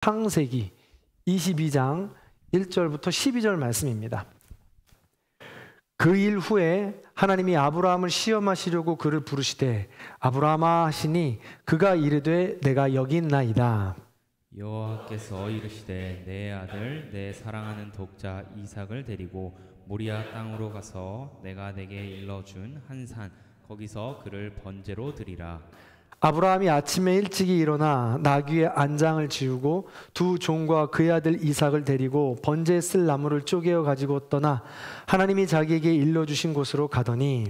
창세기 22장 1절부터 12절 말씀입니다. 그 일 후에 하나님이 아브라함을 시험하시려고 그를 부르시되 아브라함아 하시니 그가 이르되 내가 여기 있나이다. 여호와께서 이르시되 내 아들 내 사랑하는 독자 이삭을 데리고 모리아 땅으로 가서 내가 내게 일러준 한 산 거기서 그를 번제로 드리라. 아브라함이 아침에 일찍이 일어나 나귀의 안장을 지우고 두 종과 그의 아들 이삭을 데리고 번제에 쓸 나무를 쪼개어 가지고 떠나 하나님이 자기에게 일러주신 곳으로 가더니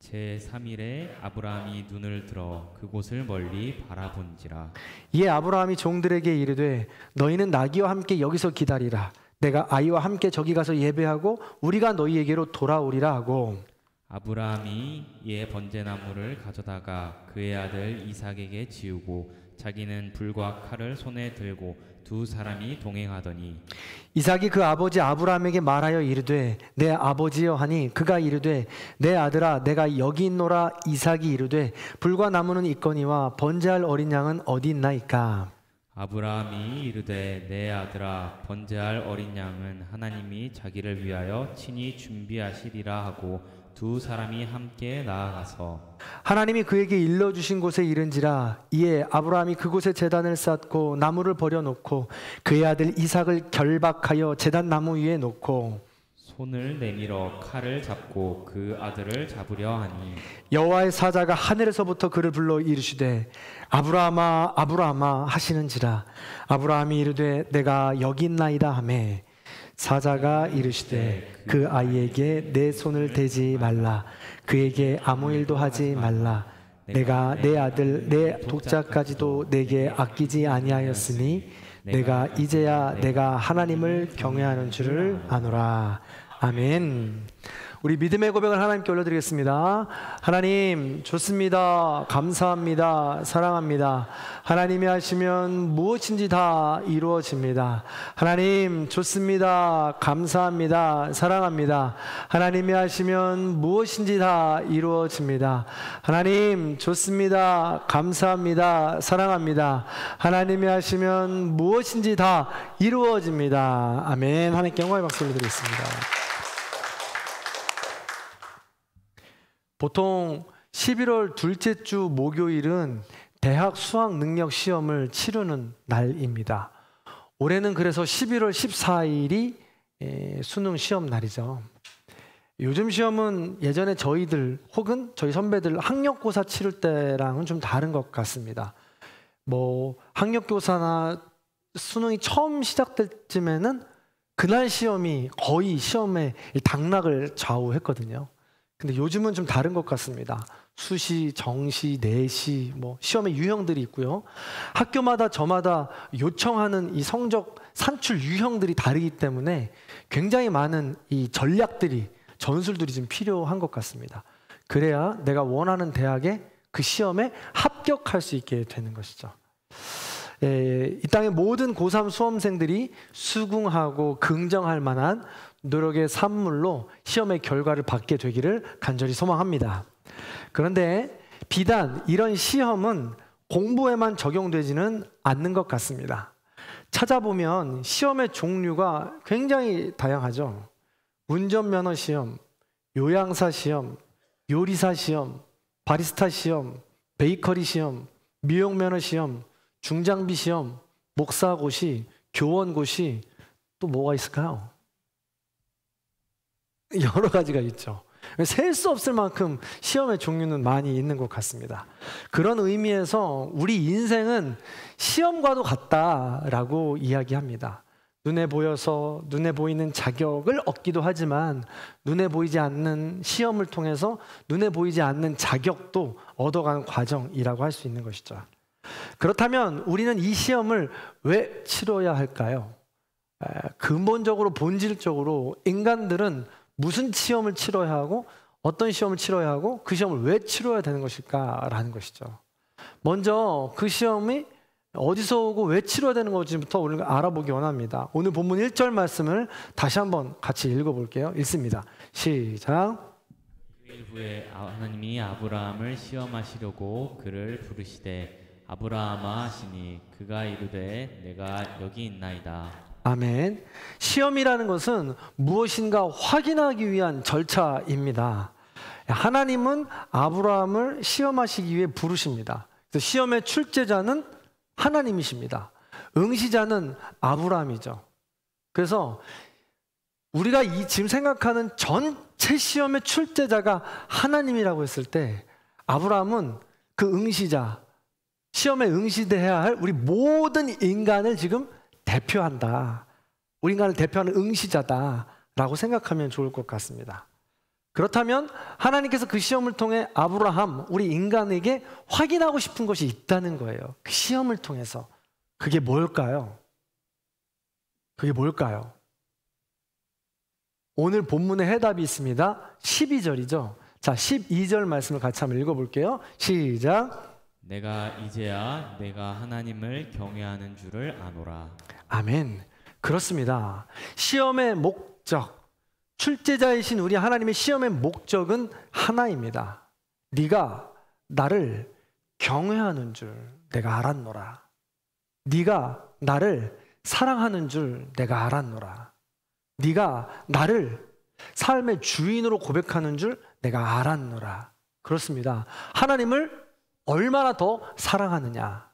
제3일에 아브라함이 눈을 들어 그곳을 멀리 바라본지라. 이에 아브라함이 종들에게 이르되 너희는 나귀와 함께 여기서 기다리라. 내가 아이와 함께 저기 가서 예배하고 우리가 너희에게로 돌아오리라 하고 아브라함이 이에 번제나무를 가져다가 그의 아들 이삭에게 지우고 자기는 불과 칼을 손에 들고 두 사람이 동행하더니 이삭이 그 아버지 아브라함에게 말하여 이르되 내 아버지여 하니 그가 이르되 내 아들아 내가 여기 있노라. 이삭이 이르되 불과 나무는 있거니와 번제할 어린 양은 어디 있나이까. 아브라함이 이르되 내 아들아 번제할 어린 양은 하나님이 자기를 위하여 친히 준비하시리라 하고 두 사람이 함께 나아가서 하나님이 그에게 일러주신 곳에 이른지라. 이에 아브라함이 그곳에 제단을 쌓고 나무를 버려놓고 그의 아들 이삭을 결박하여 제단 나무 위에 놓고 손을 내밀어 칼을 잡고 그 아들을 잡으려 하니 여호와의 사자가 하늘에서부터 그를 불러 이르시되 아브라함아 아브라함아 하시는지라. 아브라함이 이르되 내가 여기 있나이다 하매 사자가 이르시되 그 아이에게 내 손을 대지 말라. 그에게 아무 일도 하지 말라. 내가 내 아들 내 독자까지도 내게 아끼지 아니하였으니 내가 이제야 내가 하나님을 경외하는 줄을 아노라. 아멘. 우리 믿음의 고백을 하나님께 올려드리겠습니다. 하나님 좋습니다. 감사합니다. 사랑합니다. 하나님이 하시면 무엇인지 다 이루어집니다. 하나님 좋습니다. 감사합니다. 사랑합니다. 하나님이 하시면 무엇인지 다 이루어집니다. 하나님 좋습니다. 감사합니다. 사랑합니다. 하나님이 하시면 무엇인지 다 이루어집니다. 아멘. 하나님께 영광의 박수 올려드리겠습니다. 보통 11월 둘째 주 목요일은 대학 수학 능력 시험을 치르는 날입니다. 올해는 그래서 11월 14일이 수능 시험 날이죠. 요즘 시험은 예전에 저희들 혹은 저희 선배들 학력고사 치를 때랑은 좀 다른 것 같습니다. 뭐 학력고사나 수능이 처음 시작될 쯤에는 그날 시험이 거의 시험의 당락을 좌우했거든요. 근데 요즘은 좀 다른 것 같습니다. 수시, 정시, 내시, 뭐 시험의 유형들이 있고요. 학교마다 저마다 요청하는 이 성적 산출 유형들이 다르기 때문에 굉장히 많은 이 전략들이, 전술들이 좀 필요한 것 같습니다. 그래야 내가 원하는 대학에 그 시험에 합격할 수 있게 되는 것이죠. 이 땅의 모든 고3 수험생들이 수긍하고 긍정할 만한 노력의 산물로 시험의 결과를 받게 되기를 간절히 소망합니다. 그런데 비단 이런 시험은 공부에만 적용되지는 않는 것 같습니다. 찾아보면 시험의 종류가 굉장히 다양하죠. 운전면허 시험, 요양사 시험, 요리사 시험, 바리스타 시험, 베이커리 시험, 미용면허 시험, 중장비 시험, 목사고시, 교원고시, 또 뭐가 있을까요? 여러 가지가 있죠. 셀 수 없을 만큼 시험의 종류는 많이 있는 것 같습니다. 그런 의미에서 우리 인생은 시험과도 같다라고 이야기합니다. 눈에 보여서 눈에 보이는 자격을 얻기도 하지만 눈에 보이지 않는 시험을 통해서 눈에 보이지 않는 자격도 얻어가는 과정이라고 할 수 있는 것이죠. 그렇다면 우리는 이 시험을 왜 치러야 할까요? 근본적으로 본질적으로 인간들은 무슨 시험을 치러야 하고 어떤 시험을 치러야 하고 그 시험을 왜 치러야 되는 것일까라는 것이죠. 먼저 그 시험이 어디서 오고 왜 치러야 되는 건지부터 오늘 알아보기 원합니다. 오늘 본문 1절 말씀을 다시 한번 같이 읽어볼게요. 읽습니다. 시작. 그 일 후에 하나님이 아브라함을 시험하시려고 그를 부르시되 아브라함아 하시니 그가 이르되 내가 여기 있나이다. 아멘. 시험이라는 것은 무엇인가 확인하기 위한 절차입니다. 하나님은 아브라함을 시험하시기 위해 부르십니다. 그래서 시험의 출제자는 하나님이십니다. 응시자는 아브라함이죠. 그래서 우리가 지금 생각하는 전체 시험의 출제자가 하나님이라고 했을 때 아브라함은 그 응시자, 시험에 응시돼야 할 우리 모든 인간을 지금 대표한다. 우리 인간을 대표하는 응시자다라고 생각하면 좋을 것 같습니다. 그렇다면 하나님께서 그 시험을 통해 아브라함, 우리 인간에게 확인하고 싶은 것이 있다는 거예요. 그 시험을 통해서. 그게 뭘까요? 그게 뭘까요? 오늘 본문의 해답이 있습니다. 12절이죠. 자, 12절 말씀을 같이 한번 읽어볼게요. 시작. 내가 이제야 내가 하나님을 경외하는 줄을 아노라. 아멘. 그렇습니다. 시험의 목적, 출제자이신 우리 하나님의 시험의 목적은 하나입니다. 네가 나를 경외하는 줄 내가 알았노라. 네가 나를 사랑하는 줄 내가 알았노라. 네가 나를 삶의 주인으로 고백하는 줄 내가 알았노라. 그렇습니다. 하나님을 얼마나 더 사랑하느냐,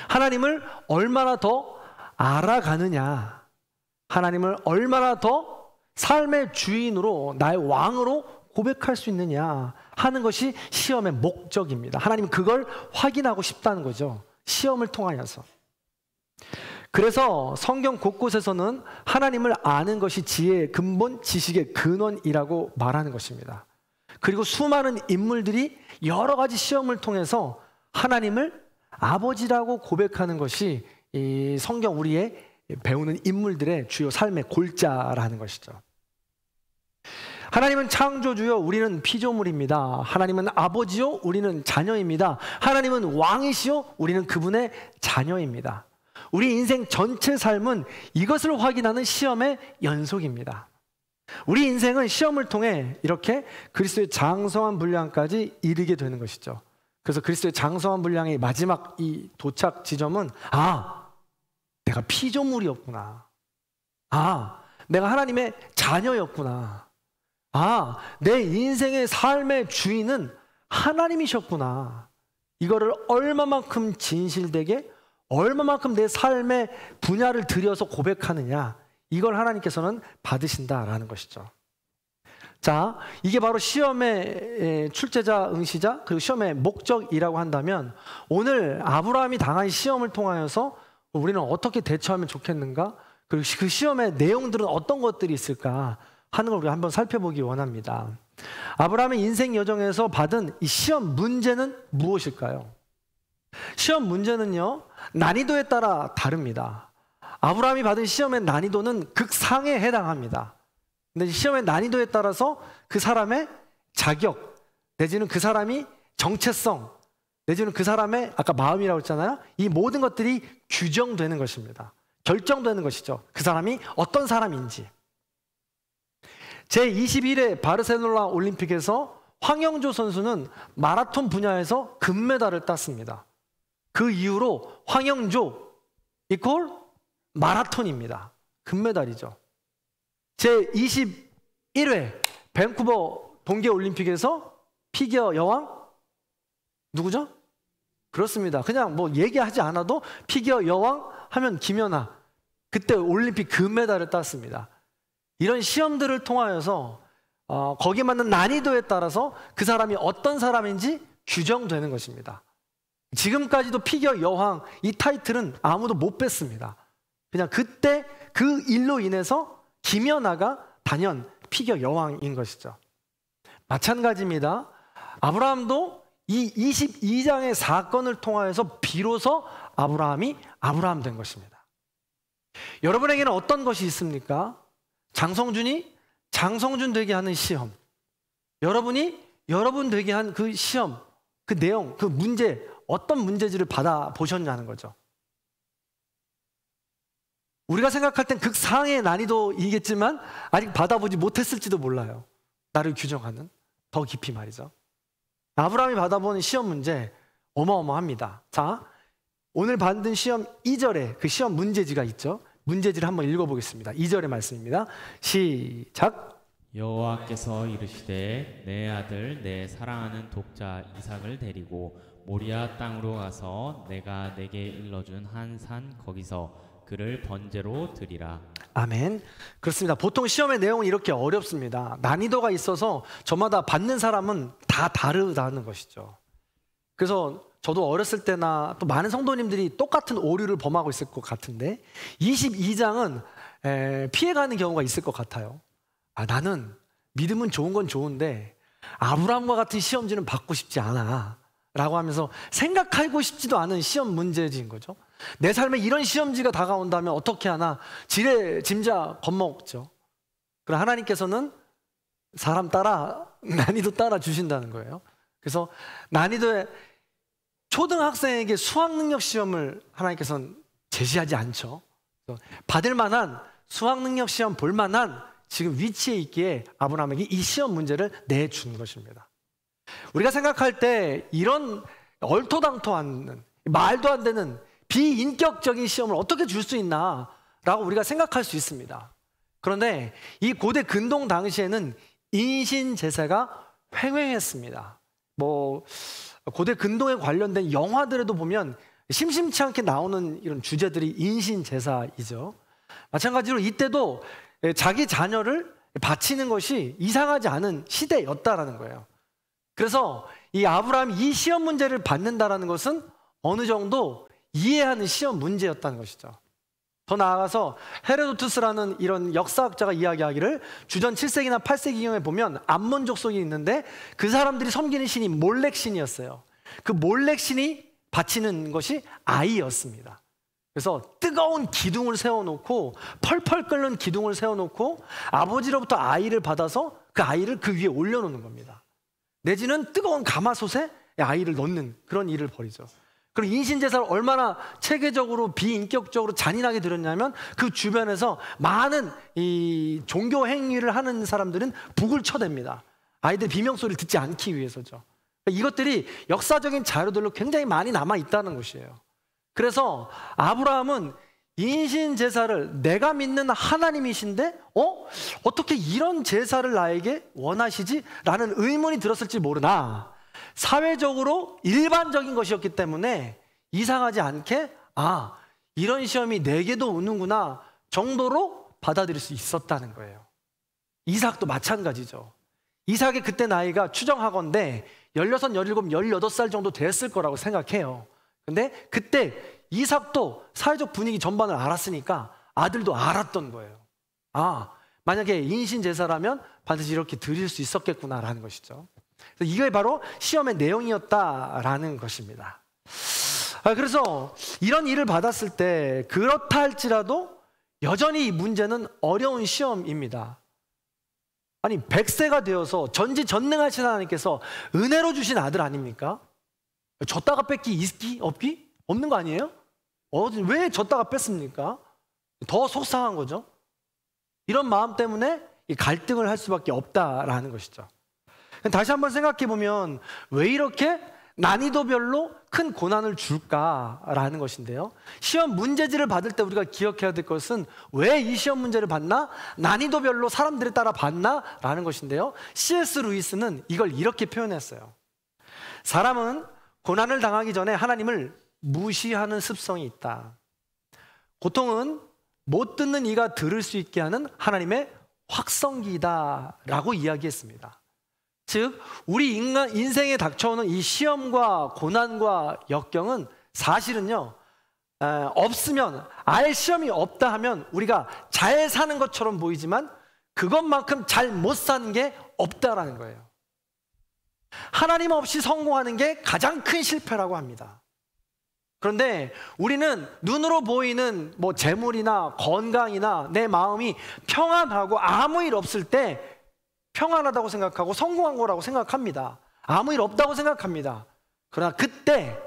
하나님을 얼마나 더 알아가느냐, 하나님을 얼마나 더 삶의 주인으로, 나의 왕으로 고백할 수 있느냐 하는 것이 시험의 목적입니다. 하나님은 그걸 확인하고 싶다는 거죠. 시험을 통하여서. 그래서 성경 곳곳에서는 하나님을 아는 것이 지혜의 근본, 지식의 근원이라고 말하는 것입니다. 그리고 수많은 인물들이 여러 가지 시험을 통해서 하나님을 아버지라고 고백하는 것이 이 성경 우리의 배우는 인물들의 주요 삶의 골자라는 것이죠. 하나님은 창조주요, 우리는 피조물입니다. 하나님은 아버지요, 우리는 자녀입니다. 하나님은 왕이시요, 우리는 그분의 자녀입니다. 우리 인생 전체 삶은 이것을 확인하는 시험의 연속입니다. 우리 인생은 시험을 통해 이렇게 그리스도의 장성한 분량까지 이르게 되는 것이죠. 그래서 그리스도의 장성한 분량의 마지막 이 도착 지점은 내가 피조물이었구나. 내가 하나님의 자녀였구나. 내 인생의 삶의 주인은 하나님이셨구나. 이거를 얼마만큼 진실되게, 얼마만큼 내 삶의 분야를 들여서 고백하느냐, 이걸 하나님께서는 받으신다라는 것이죠. 자, 이게 바로 시험의 출제자, 응시자, 그리고 시험의 목적이라고 한다면 오늘 아브라함이 당한 시험을 통하여서 우리는 어떻게 대처하면 좋겠는가? 그리고 그 시험의 내용들은 어떤 것들이 있을까 하는 걸 우리가 한번 살펴보기 원합니다. 아브라함의 인생 여정에서 받은 이 시험 문제는 무엇일까요? 시험 문제는요, 난이도에 따라 다릅니다. 아브라함이 받은 시험의 난이도는 극상에 해당합니다. 근데 시험의 난이도에 따라서 그 사람의 자격, 내지는 그 사람이 정체성, 내지는 그 사람의 아까 마음이라고 했잖아요. 이 모든 것들이 규정되는 것입니다. 결정되는 것이죠. 그 사람이 어떤 사람인지. 제21회 바르셀로나 올림픽에서 황영조 선수는 마라톤 분야에서 금메달을 땄습니다. 그 이후로 황영조 이퀄 마라톤입니다. 금메달이죠. 제21회 밴쿠버 동계올림픽에서 피겨 여왕 누구죠? 그렇습니다. 그냥 뭐 얘기하지 않아도 피겨 여왕 하면 김연아. 그때 올림픽 금메달을 땄습니다. 이런 시험들을 통하여서 거기에 맞는 난이도에 따라서 그 사람이 어떤 사람인지 규정되는 것입니다. 지금까지도 피겨 여왕 이 타이틀은 아무도 못 뺐습니다. 그냥 그때 그 일로 인해서 김연아가 단연 피겨 여왕인 것이죠. 마찬가지입니다. 아브라함도 이 22장의 사건을 통하여서 비로소 아브라함이 아브라함 된 것입니다. 여러분에게는 어떤 것이 있습니까? 장성준이 장성준 되게 하는 시험, 여러분이 여러분 되게 한 그 시험, 그 내용, 그 문제, 어떤 문제지를 받아보셨냐는 거죠. 우리가 생각할 땐 극상의 난이도이겠지만 아직 받아보지 못했을지도 몰라요. 나를 규정하는, 더 깊이 말이죠. 아브라함이 받아본 시험 문제 어마어마합니다. 자, 오늘 받은 시험 2절에 그 시험 문제지가 있죠. 문제지를 한번 읽어보겠습니다. 2절의 말씀입니다. 시작. 여호와께서 이르시되 내 아들 내 사랑하는 독자 이삭을 데리고 모리아 땅으로 가서 내가 내게 일러준 한 산 거기서 그를 번제로 드리라. 아멘. 그렇습니다. 보통 시험의 내용은 이렇게 어렵습니다. 난이도가 있어서 저마다 받는 사람은 다 다르다는 것이죠. 그래서 저도 어렸을 때나 또 많은 성도님들이 똑같은 오류를 범하고 있을 것 같은데 22장은 피해가는 경우가 있을 것 같아요. 나는 믿음은 좋은 건 좋은데 아브라함과 같은 시험지는 받고 싶지 않아 라고 하면서 생각하고 싶지도 않은 시험 문제지인 거죠. 내 삶에 이런 시험지가 다가온다면 어떻게 하나 지레 짐작 겁먹죠. 그럼 하나님께서는 사람 따라 난이도 따라 주신다는 거예요. 그래서 난이도에 초등학생에게 수학 능력 시험을 하나님께서는 제시하지 않죠. 받을 만한 수학 능력 시험 볼 만한 지금 위치에 있기에 아브라함에게 이 시험 문제를 내준 것입니다. 우리가 생각할 때 이런 얼토당토 않는 말도 안 되는 비인격적인 시험을 어떻게 줄 수 있나 라고 우리가 생각할 수 있습니다. 그런데 이 고대 근동 당시에는 인신제사가 횡행했습니다. 고대 근동에 관련된 영화들에도 보면 심심치 않게 나오는 이런 주제들이 인신제사이죠. 마찬가지로 이때도 자기 자녀를 바치는 것이 이상하지 않은 시대였다라는 거예요. 그래서 이 아브라함이 이 시험 문제를 받는다라는 것은 어느 정도 이해하는 시험 문제였다는 것이죠. 더 나아가서 헤로도투스라는 이런 역사학자가 이야기하기를 주전 7세기나 8세기경에 보면 암몬 족속이 있는데 그 사람들이 섬기는 신이 몰렉 신이었어요. 그 몰렉 신이 바치는 것이 아이였습니다. 그래서 뜨거운 기둥을 세워놓고 펄펄 끓는 기둥을 세워놓고 아버지로부터 아이를 받아서 그 아이를 그 위에 올려놓는 겁니다. 내지는 뜨거운 가마솥에 아이를 넣는 그런 일을 벌이죠. 그럼 인신제사를 얼마나 체계적으로 비인격적으로 잔인하게 드렸냐면 그 주변에서 많은 이 종교 행위를 하는 사람들은 북을 쳐댑니다. 아이들 비명소리를 듣지 않기 위해서죠. 이것들이 역사적인 자료들로 굉장히 많이 남아 있다는 것이에요. 그래서 아브라함은 인신제사를 내가 믿는 하나님이신데 어떻게 이런 제사를 나에게 원하시지? 라는 의문이 들었을지 모르나 사회적으로 일반적인 것이었기 때문에 이상하지 않게 이런 시험이 내게도 오는구나 정도로 받아들일 수 있었다는 거예요. 이삭도 마찬가지죠. 이삭의 그때 나이가 추정하건대 16, 17, 18살 정도 됐을 거라고 생각해요. 근데 그때 이삭도 사회적 분위기 전반을 알았으니까 아들도 알았던 거예요. 만약에 인신제사라면 반드시 이렇게 드릴 수 있었겠구나라는 것이죠. 이게 바로 시험의 내용이었다라는 것입니다. 그래서 이런 일을 받았을 때 그렇다 할지라도 여전히 이 문제는 어려운 시험입니다. 아니 100세가 되어서 전지전능하신 하나님께서 은혜로 주신 아들 아닙니까? 줬다가 뺏기 있기 없기? 없는 거 아니에요? 왜 줬다가 뺐습니까? 더 속상한 거죠. 이런 마음 때문에 이 갈등을 할 수밖에 없다라는 것이죠. 다시 한번 생각해 보면 왜 이렇게 난이도별로 큰 고난을 줄까라는 것인데요. 시험 문제지를 받을 때 우리가 기억해야 될 것은 왜 이 시험 문제를 받나? 난이도별로 사람들에 따라 받나라는 것인데요. C.S. 루이스는 이걸 이렇게 표현했어요. 사람은 고난을 당하기 전에 하나님을 무시하는 습성이 있다. 고통은 못 듣는 이가 들을 수 있게 하는 하나님의 확성기다라고 이야기했습니다. 즉 우리 인생에 닥쳐오는 이 시험과 고난과 역경은 사실은요 없으면 아예 시험이 없다 하면 우리가 잘 사는 것처럼 보이지만 그것만큼 잘 못 사는 게 없다라는 거예요. 하나님 없이 성공하는 게 가장 큰 실패라고 합니다. 그런데 우리는 눈으로 보이는 재물이나 건강이나 내 마음이 평안하고 아무 일 없을 때 평안하다고 생각하고 성공한 거라고 생각합니다. 아무 일 없다고 생각합니다. 그러나 그때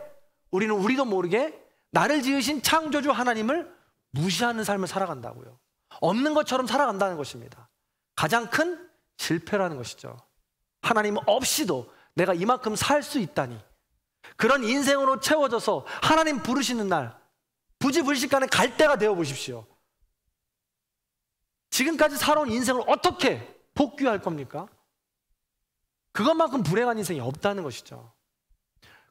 우리는 우리도 모르게 나를 지으신 창조주 하나님을 무시하는 삶을 살아간다고요. 없는 것처럼 살아간다는 것입니다. 가장 큰 실패라는 것이죠. 하나님 없이도 내가 이만큼 살 수 있다니, 그런 인생으로 채워져서 하나님 부르시는 날 부지불식간에 갈 때가 되어 보십시오. 지금까지 살아온 인생을 어떻게 복귀할 겁니까? 그것만큼 불행한 인생이 없다는 것이죠.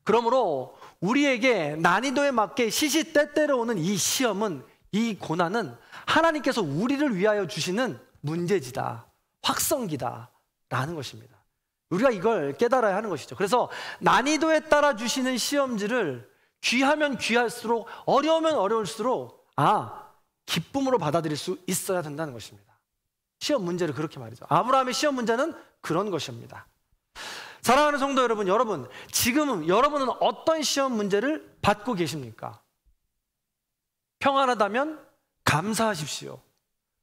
그러므로 우리에게 난이도에 맞게 시시때때로 오는 이 시험은, 이 고난은 하나님께서 우리를 위하여 주시는 문제지다, 확성기다 라는 것입니다. 우리가 이걸 깨달아야 하는 것이죠. 그래서 난이도에 따라 주시는 시험지를 귀하면 귀할수록, 어려우면 어려울수록 기쁨으로 받아들일 수 있어야 된다는 것입니다. 시험 문제를 그렇게 말이죠. 아브라함의 시험 문제는 그런 것입니다. 사랑하는 성도 여러분, 지금 여러분은 어떤 시험 문제를 받고 계십니까? 평안하다면 감사하십시오.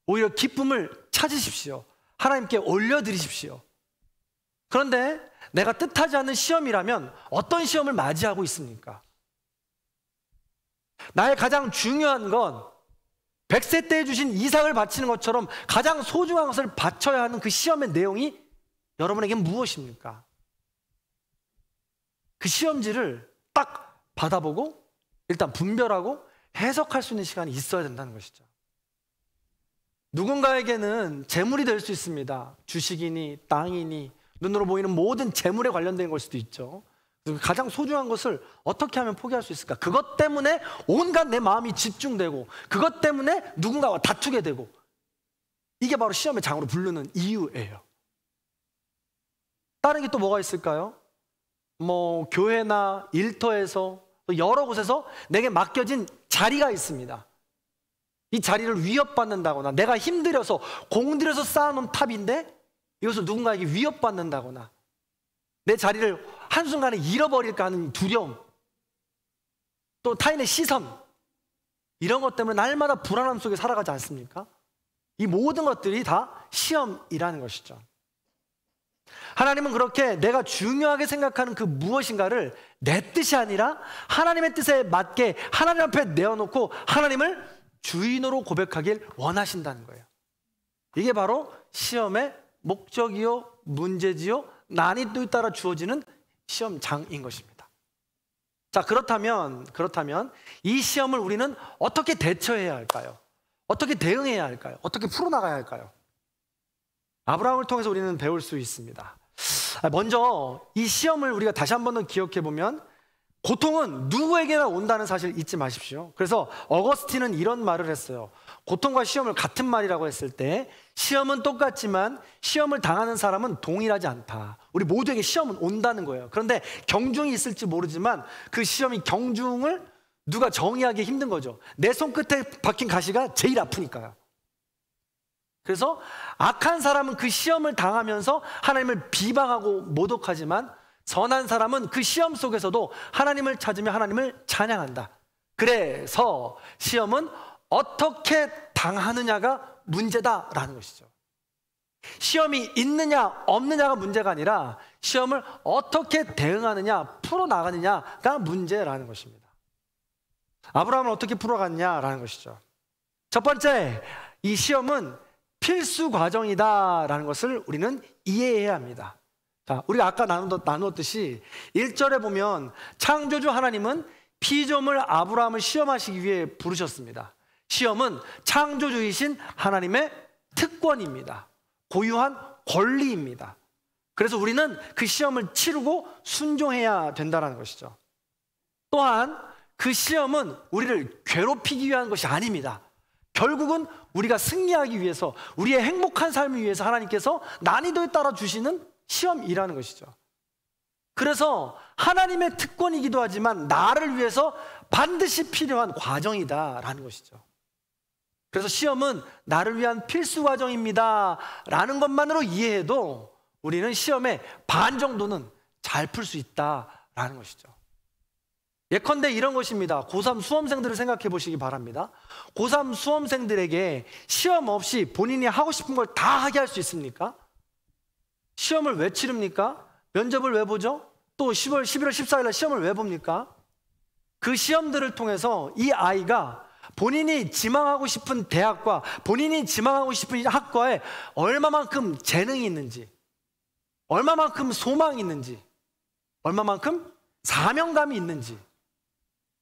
오히려 기쁨을 찾으십시오. 하나님께 올려드리십시오. 그런데 내가 뜻하지 않는 시험이라면 어떤 시험을 맞이하고 있습니까? 나의 가장 중요한 건 100세 때에 주신 이삭을 바치는 것처럼 가장 소중한 것을 바쳐야 하는 그 시험의 내용이 여러분에게 무엇입니까? 그 시험지를 딱 받아보고 일단 분별하고 해석할 수 있는 시간이 있어야 된다는 것이죠. 누군가에게는 재물이 될 수 있습니다. 주식이니 땅이니 눈으로 보이는 모든 재물에 관련된 걸 수도 있죠. 가장 소중한 것을 어떻게 하면 포기할 수 있을까? 그것 때문에 온갖 내 마음이 집중되고, 그것 때문에 누군가와 다투게 되고, 이게 바로 시험의 장으로 부르는 이유예요. 다른 게 또 뭐가 있을까요? 교회나 일터에서 또 여러 곳에서 내게 맡겨진 자리가 있습니다. 이 자리를 위협받는다거나, 내가 힘들여서 공들여서 쌓아놓은 탑인데 이것을 누군가에게 위협받는다거나, 내 자리를 한순간에 잃어버릴까 하는 두려움, 또 타인의 시선, 이런 것 때문에 날마다 불안함 속에 살아가지 않습니까? 이 모든 것들이 다 시험이라는 것이죠. 하나님은 그렇게 내가 중요하게 생각하는 그 무엇인가를 내 뜻이 아니라 하나님의 뜻에 맞게 하나님 앞에 내어놓고 하나님을 주인으로 고백하길 원하신다는 거예요. 이게 바로 시험의 목적이요, 문제지요, 난이도에 따라 주어지는 시험장인 것입니다. 자, 그렇다면 이 시험을 우리는 어떻게 대처해야 할까요? 어떻게 대응해야 할까요? 어떻게 풀어나가야 할까요? 아브라함을 통해서 우리는 배울 수 있습니다. 먼저 이 시험을 우리가 다시 한 번 더 기억해 보면, 고통은 누구에게나 온다는 사실 잊지 마십시오. 그래서 어거스틴은 이런 말을 했어요. 고통과 시험을 같은 말이라고 했을 때, 시험은 똑같지만 시험을 당하는 사람은 동일하지 않다. 우리 모두에게 시험은 온다는 거예요. 그런데 경중이 있을지 모르지만 그 시험이, 경중을 누가 정의하기 힘든 거죠. 내 손끝에 박힌 가시가 제일 아프니까요. 그래서 악한 사람은 그 시험을 당하면서 하나님을 비방하고 모독하지만, 선한 사람은 그 시험 속에서도 하나님을 찾으며 하나님을 찬양한다. 그래서 시험은 어떻게 당하느냐가 문제다라는 것이죠. 시험이 있느냐 없느냐가 문제가 아니라 시험을 어떻게 대응하느냐, 풀어나가느냐가 문제라는 것입니다. 아브라함은 어떻게 풀어갔냐라는 것이죠. 첫 번째, 이 시험은 필수 과정이다라는 것을 우리는 이해해야 합니다. 자, 우리가 아까 나누었듯이 1절에 보면 창조주 하나님은 피조물 아브라함을 시험하시기 위해 부르셨습니다. 시험은 창조주이신 하나님의 특권입니다. 고유한 권리입니다. 그래서 우리는 그 시험을 치르고 순종해야 된다는 것이죠. 또한 그 시험은 우리를 괴롭히기 위한 것이 아닙니다. 결국은 우리가 승리하기 위해서, 우리의 행복한 삶을 위해서 하나님께서 난이도에 따라 주시는 시험이라는 것이죠. 그래서 하나님의 특권이기도 하지만 나를 위해서 반드시 필요한 과정이다라는 것이죠. 그래서 시험은 나를 위한 필수 과정입니다 라는 것만으로 이해해도 우리는 시험의 반 정도는 잘 풀 수 있다라는 것이죠. 예컨대 이런 것입니다. 고3 수험생들을 생각해 보시기 바랍니다. 고3 수험생들에게 시험 없이 본인이 하고 싶은 걸 다 하게 할 수 있습니까? 시험을 왜 치릅니까? 면접을 왜 보죠? 또 11월 14일 날 시험을 왜 봅니까? 그 시험들을 통해서 이 아이가 본인이 지망하고 싶은 대학과 본인이 지망하고 싶은 학과에 얼마만큼 재능이 있는지, 얼마만큼 소망이 있는지, 얼마만큼 사명감이 있는지,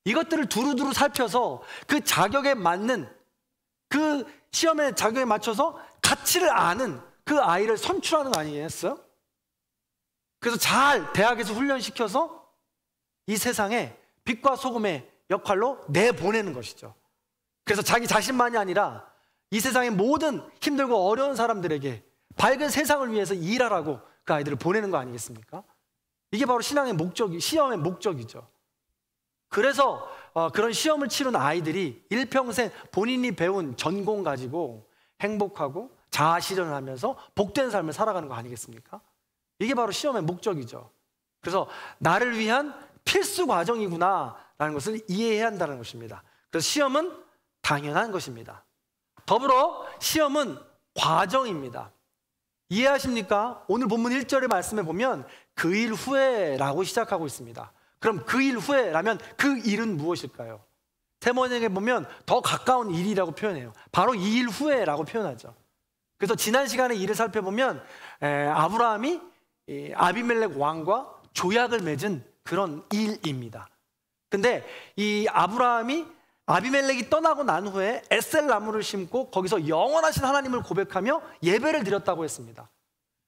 이것들을 두루두루 살펴서 그 자격에 맞는, 그 시험의 자격에 맞춰서 가치를 아는 그 아이를 선출하는 거 아니겠어요? 그래서 잘 대학에서 훈련시켜서 이 세상에 빛과 소금의 역할로 내보내는 것이죠. 그래서 자기 자신만이 아니라 이 세상의 모든 힘들고 어려운 사람들에게 밝은 세상을 위해서 일하라고 그 아이들을 보내는 거 아니겠습니까? 이게 바로 신앙의 목적이, 시험의 목적이죠. 그래서 그런 시험을 치른 아이들이 일평생 본인이 배운 전공 가지고 행복하고 자아 실현을 하면서 복된 삶을 살아가는 거 아니겠습니까? 이게 바로 시험의 목적이죠. 그래서 나를 위한 필수 과정이구나라는 것을 이해해야 한다는 것입니다. 그래서 시험은 당연한 것입니다. 더불어 시험은 과정입니다. 이해하십니까? 오늘 본문 1절의 말씀에 보면 그 일 후에라고 시작하고 있습니다. 그럼 그 일 후에라면 그 일은 무엇일까요? 세번역에 보면 더 가까운 일이라고 표현해요. 바로 이 일 후에라고 표현하죠. 그래서 지난 시간에 일을 살펴보면 아브라함이 아비멜렉 왕과 조약을 맺은 그런 일입니다. 근데 이 아비멜렉이 떠나고 난 후에 에셀 나무를 심고 거기서 영원하신 하나님을 고백하며 예배를 드렸다고 했습니다.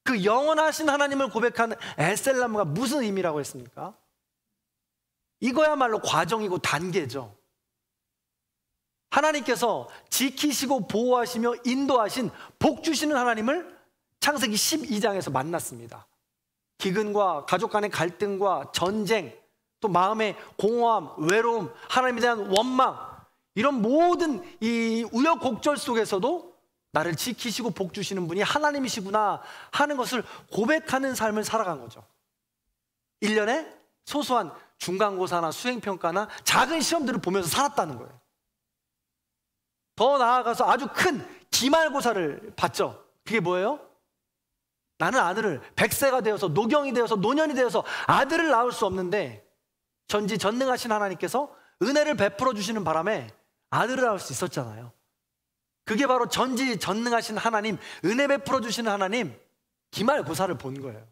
그 영원하신 하나님을 고백하는 에셀 나무가 무슨 의미라고 했습니까? 이거야말로 과정이고 단계죠. 하나님께서 지키시고 보호하시며 인도하신 복 주시는 하나님을 창세기 12장에서 만났습니다. 기근과 가족 간의 갈등과 전쟁, 또 마음의 공허함, 외로움, 하나님에 대한 원망, 이런 모든 이 우여곡절 속에서도 나를 지키시고 복 주시는 분이 하나님이시구나 하는 것을 고백하는 삶을 살아간 거죠. 1년에 소소한 중간고사나 수행평가나 작은 시험들을 보면서 살았다는 거예요. 더 나아가서 아주 큰 기말고사를 봤죠. 그게 뭐예요? 나는 아들을 100세가 되어서 노경이 되어서 노년이 되어서 아들을 낳을 수 없는데 전지전능하신 하나님께서 은혜를 베풀어 주시는 바람에 아들을 낳을 수 있었잖아요. 그게 바로 전지전능하신 하나님, 은혜 베풀어 주시는 하나님 기말고사를 본 거예요.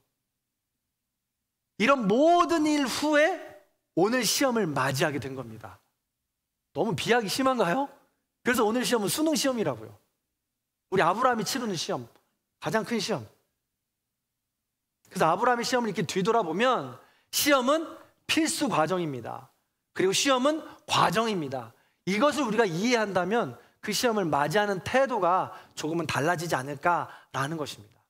이런 모든 일 후에 오늘 시험을 맞이하게 된 겁니다. 너무 비약이 심한가요? 그래서 오늘 시험은 수능 시험이라고요. 우리 아브라함이 치르는 시험, 가장 큰 시험. 그래서 아브라함의 시험을 이렇게 뒤돌아보면 시험은 필수 과정입니다. 그리고 시험은 과정입니다. 이것을 우리가 이해한다면 그 시험을 맞이하는 태도가 조금은 달라지지 않을까라는 것입니다.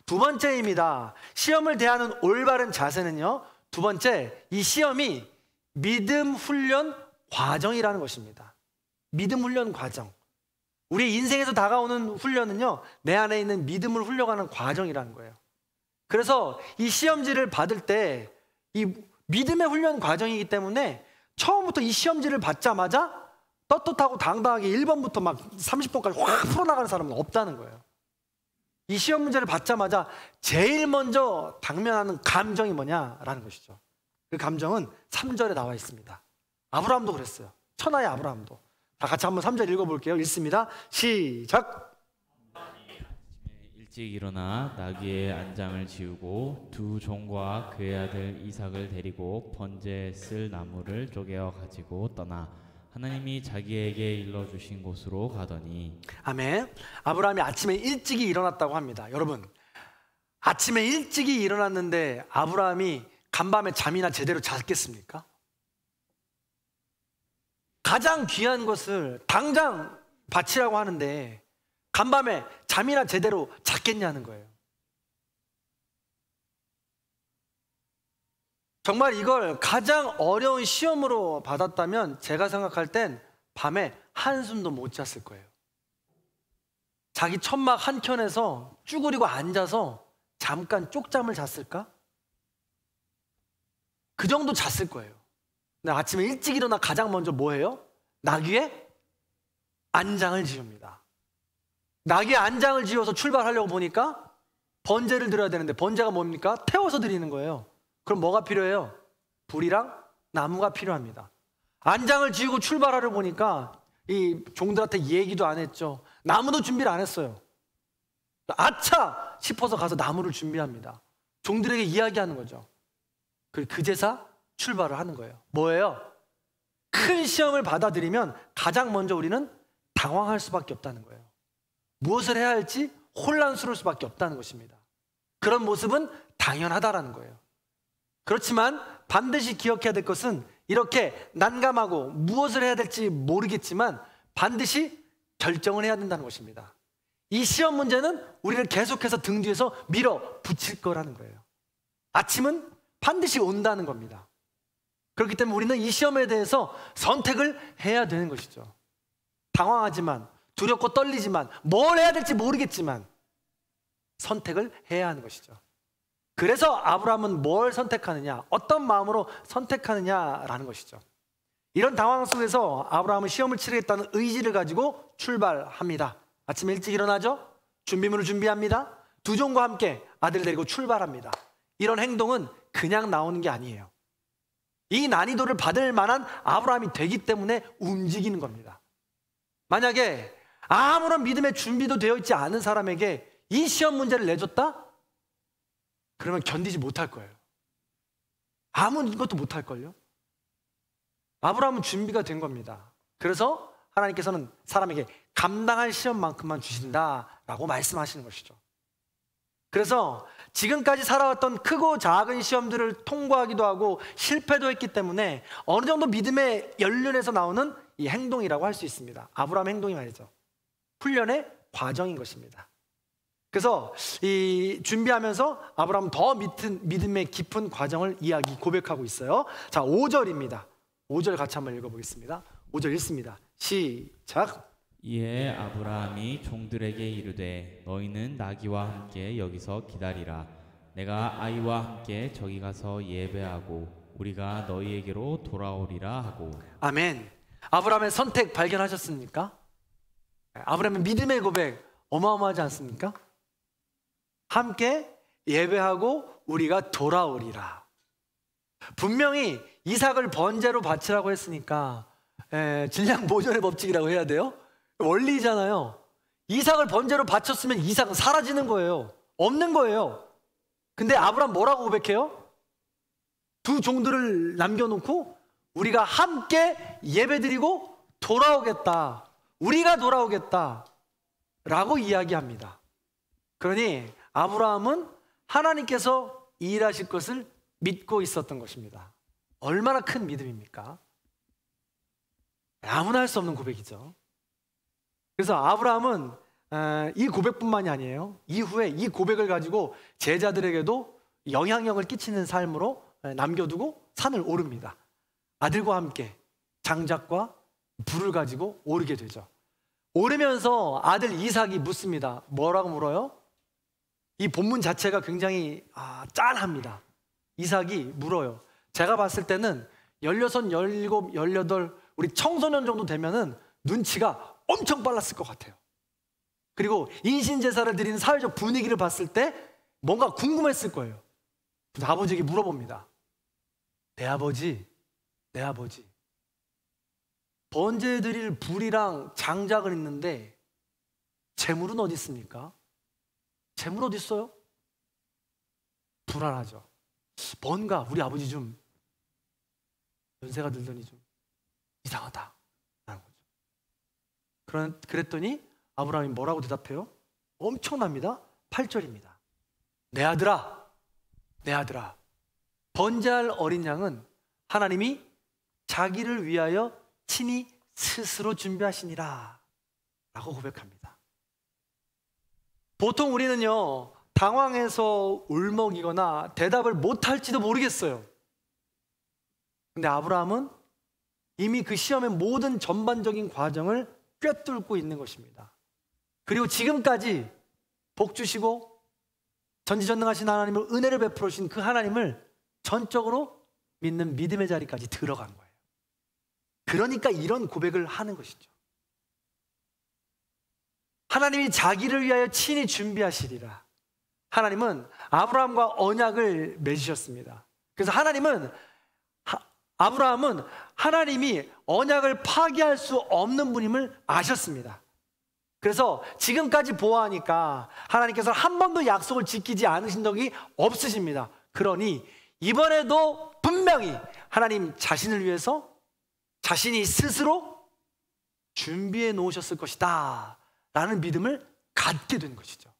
두 번째입니다. 시험을 대하는 올바른 자세는요, 두 번째, 이 시험이 믿음 훈련 과정이라는 것입니다. 믿음 훈련 과정. 우리 인생에서 다가오는 훈련은요, 내 안에 있는 믿음을 훈련하는 과정이라는 거예요. 그래서 이 시험지를 받을 때 이 믿음의 훈련 과정이기 때문에 처음부터 이 시험지를 받자마자 떳떳하고 당당하게 1번부터 막 30번까지 확 풀어나가는 사람은 없다는 거예요. 이 시험 문제를 받자마자 제일 먼저 당면하는 감정이 뭐냐라는 것이죠. 그 감정은 3절에 나와 있습니다. 아브라함도 그랬어요. 천하의 아브라함도. 다 같이 한번 3절 읽어볼게요. 읽습니다. 시작. 일찍 일어나 나귀의 안장을 지우고 두 종과 그의 아들 이삭을 데리고 번제에 쓸 나무를 쪼개어 가지고 떠나 하나님이 자기에게 일러주신 곳으로 가더니. 아멘. 아브라함이 아침에 일찍이 일어났다고 합니다. 여러분, 아침에 일찍이 일어났는데 아브라함이 간밤에 잠이나 제대로 잤겠습니까? 가장 귀한 것을 당장 바치라고 하는데 간밤에 잠이나 제대로 잤겠냐는 거예요. 정말 이걸 가장 어려운 시험으로 받았다면 제가 생각할 땐 밤에 한숨도 못 잤을 거예요. 자기 천막 한켠에서 쭈그리고 앉아서 잠깐 쪽잠을 잤을까? 그 정도 잤을 거예요. 근데 아침에 일찍 일어나 가장 먼저 뭐 해요? 나귀의 안장을 지웁니다. 나귀의 안장을 지어서 출발하려고 보니까 번제를 드려야 되는데 번제가 뭡니까? 태워서 드리는 거예요. 그럼 뭐가 필요해요? 불이랑 나무가 필요합니다. 안장을 지우고 출발하려 보니까 이 종들한테 얘기도 안 했죠. 나무도 준비를 안 했어요. 아차 싶어서 가서 나무를 준비합니다. 종들에게 이야기하는 거죠. 그리고 그제서 출발을 하는 거예요. 뭐예요? 큰 시험을 받아들이면 가장 먼저 우리는 당황할 수밖에 없다는 거예요. 무엇을 해야 할지 혼란스러울 수밖에 없다는 것입니다. 그런 모습은 당연하다라는 거예요. 그렇지만 반드시 기억해야 될 것은 이렇게 난감하고 무엇을 해야 될지 모르겠지만 반드시 결정을 해야 된다는 것입니다. 이 시험 문제는 우리를 계속해서 등 뒤에서 밀어붙일 거라는 거예요. 아침은 반드시 온다는 겁니다. 그렇기 때문에 우리는 이 시험에 대해서 선택을 해야 되는 것이죠. 당황하지만, 두렵고 떨리지만, 뭘 해야 될지 모르겠지만 선택을 해야 하는 것이죠. 그래서 아브라함은 뭘 선택하느냐, 어떤 마음으로 선택하느냐라는 것이죠. 이런 당황 속에서 아브라함은 시험을 치르겠다는 의지를 가지고 출발합니다. 아침에 일찍 일어나죠. 준비물을 준비합니다. 두 종과 함께 아들을 데리고 출발합니다. 이런 행동은 그냥 나오는 게 아니에요. 이 난이도를 받을 만한 아브라함이 되기 때문에 움직이는 겁니다. 만약에 아무런 믿음의 준비도 되어 있지 않은 사람에게 이 시험 문제를 내줬다? 그러면 견디지 못할 거예요. 아무것도 못할걸요. 아브라함은 준비가 된 겁니다. 그래서 하나님께서는 사람에게 감당할 시험만큼만 주신다라고 말씀하시는 것이죠. 그래서 지금까지 살아왔던 크고 작은 시험들을 통과하기도 하고 실패도 했기 때문에 어느 정도 믿음의 연륜에서 나오는 이 행동이라고 할 수 있습니다. 아브라함 행동이 말이죠. 훈련의 과정인 것입니다. 그래서 이 준비하면서 아브라함은 더 믿음의 깊은 과정을 고백하고 있어요. 자, 5절입니다. 5절 같이 한번 읽어보겠습니다. 5절 읽습니다. 시작. 이에 아브라함이 종들에게 이르되 너희는 나귀와 함께 여기서 기다리라. 내가 아이와 함께 저기 가서 예배하고 우리가 너희에게로 돌아오리라 하고. 아멘. 아브라함의 선택 발견하셨습니까? 아브라함의 믿음의 고백 어마어마하지 않습니까? 함께 예배하고 우리가 돌아오리라. 분명히 이삭을 번제로 바치라고 했으니까 질량 보존의 법칙이라고 해야 돼요? 원리잖아요. 이삭을 번제로 바쳤으면 이삭은 사라지는 거예요. 없는 거예요. 근데 아브라함 뭐라고 고백해요? 두 종들을 남겨놓고 우리가 함께 예배드리고 돌아오겠다. 우리가 돌아오겠다 라고 이야기합니다. 그러니 아브라함은 하나님께서 일하실 것을 믿고 있었던 것입니다. 얼마나 큰 믿음입니까? 아무나 할 수 없는 고백이죠. 그래서 아브라함은 이 고백뿐만이 아니에요. 이후에 이 고백을 가지고 제자들에게도 영향력을 끼치는 삶으로 남겨두고 산을 오릅니다. 아들과 함께 장작과 불을 가지고 오르게 되죠. 오르면서 아들 이삭이 묻습니다. 뭐라고 물어요? 이 본문 자체가 굉장히 짠합니다. 이삭이 물어요. 제가 봤을 때는 16, 17, 18 우리 청소년 정도 되면은 눈치가 엄청 빨랐을 것 같아요. 그리고 인신제사를 드리는 사회적 분위기를 봤을 때 뭔가 궁금했을 거예요. 그래서 아버지에게 물어봅니다. 내 아버지 번제 드릴 불이랑 장작은 있는데 재물은 어디 있습니까? 재물 어디 있어요? 불안하죠. 뭔가 우리 아버지 좀 연세가 들더니 좀 이상하다 라는 거죠. 그랬더니 아브라함이 뭐라고 대답해요? 엄청납니다. 8절입니다. 내 아들아 번제할 어린 양은 하나님이 자기를 위하여 친히 스스로 준비하시니라 라고 고백합니다. 보통 우리는요 당황해서 울먹이거나 대답을 못할지도 모르겠어요. 근데 아브라함은 이미 그 시험의 모든 전반적인 과정을 꿰뚫고 있는 것입니다. 그리고 지금까지 복 주시고 전지전능하신 하나님을 은혜를 베풀어 주신 그 하나님을 전적으로 믿는 믿음의 자리까지 들어간 거예요. 그러니까 이런 고백을 하는 것이죠. 하나님이 자기를 위하여 친히 준비하시리라. 하나님은 아브라함과 언약을 맺으셨습니다. 그래서 아브라함은 하나님이 언약을 파기할 수 없는 분임을 아셨습니다. 그래서 지금까지 보아하니까 하나님께서 한 번도 약속을 지키지 않으신 적이 없으십니다. 그러니 이번에도 분명히 하나님 자신을 위해서 자신이 스스로 준비해 놓으셨을 것이다 라는 믿음을 갖게 된 것이죠.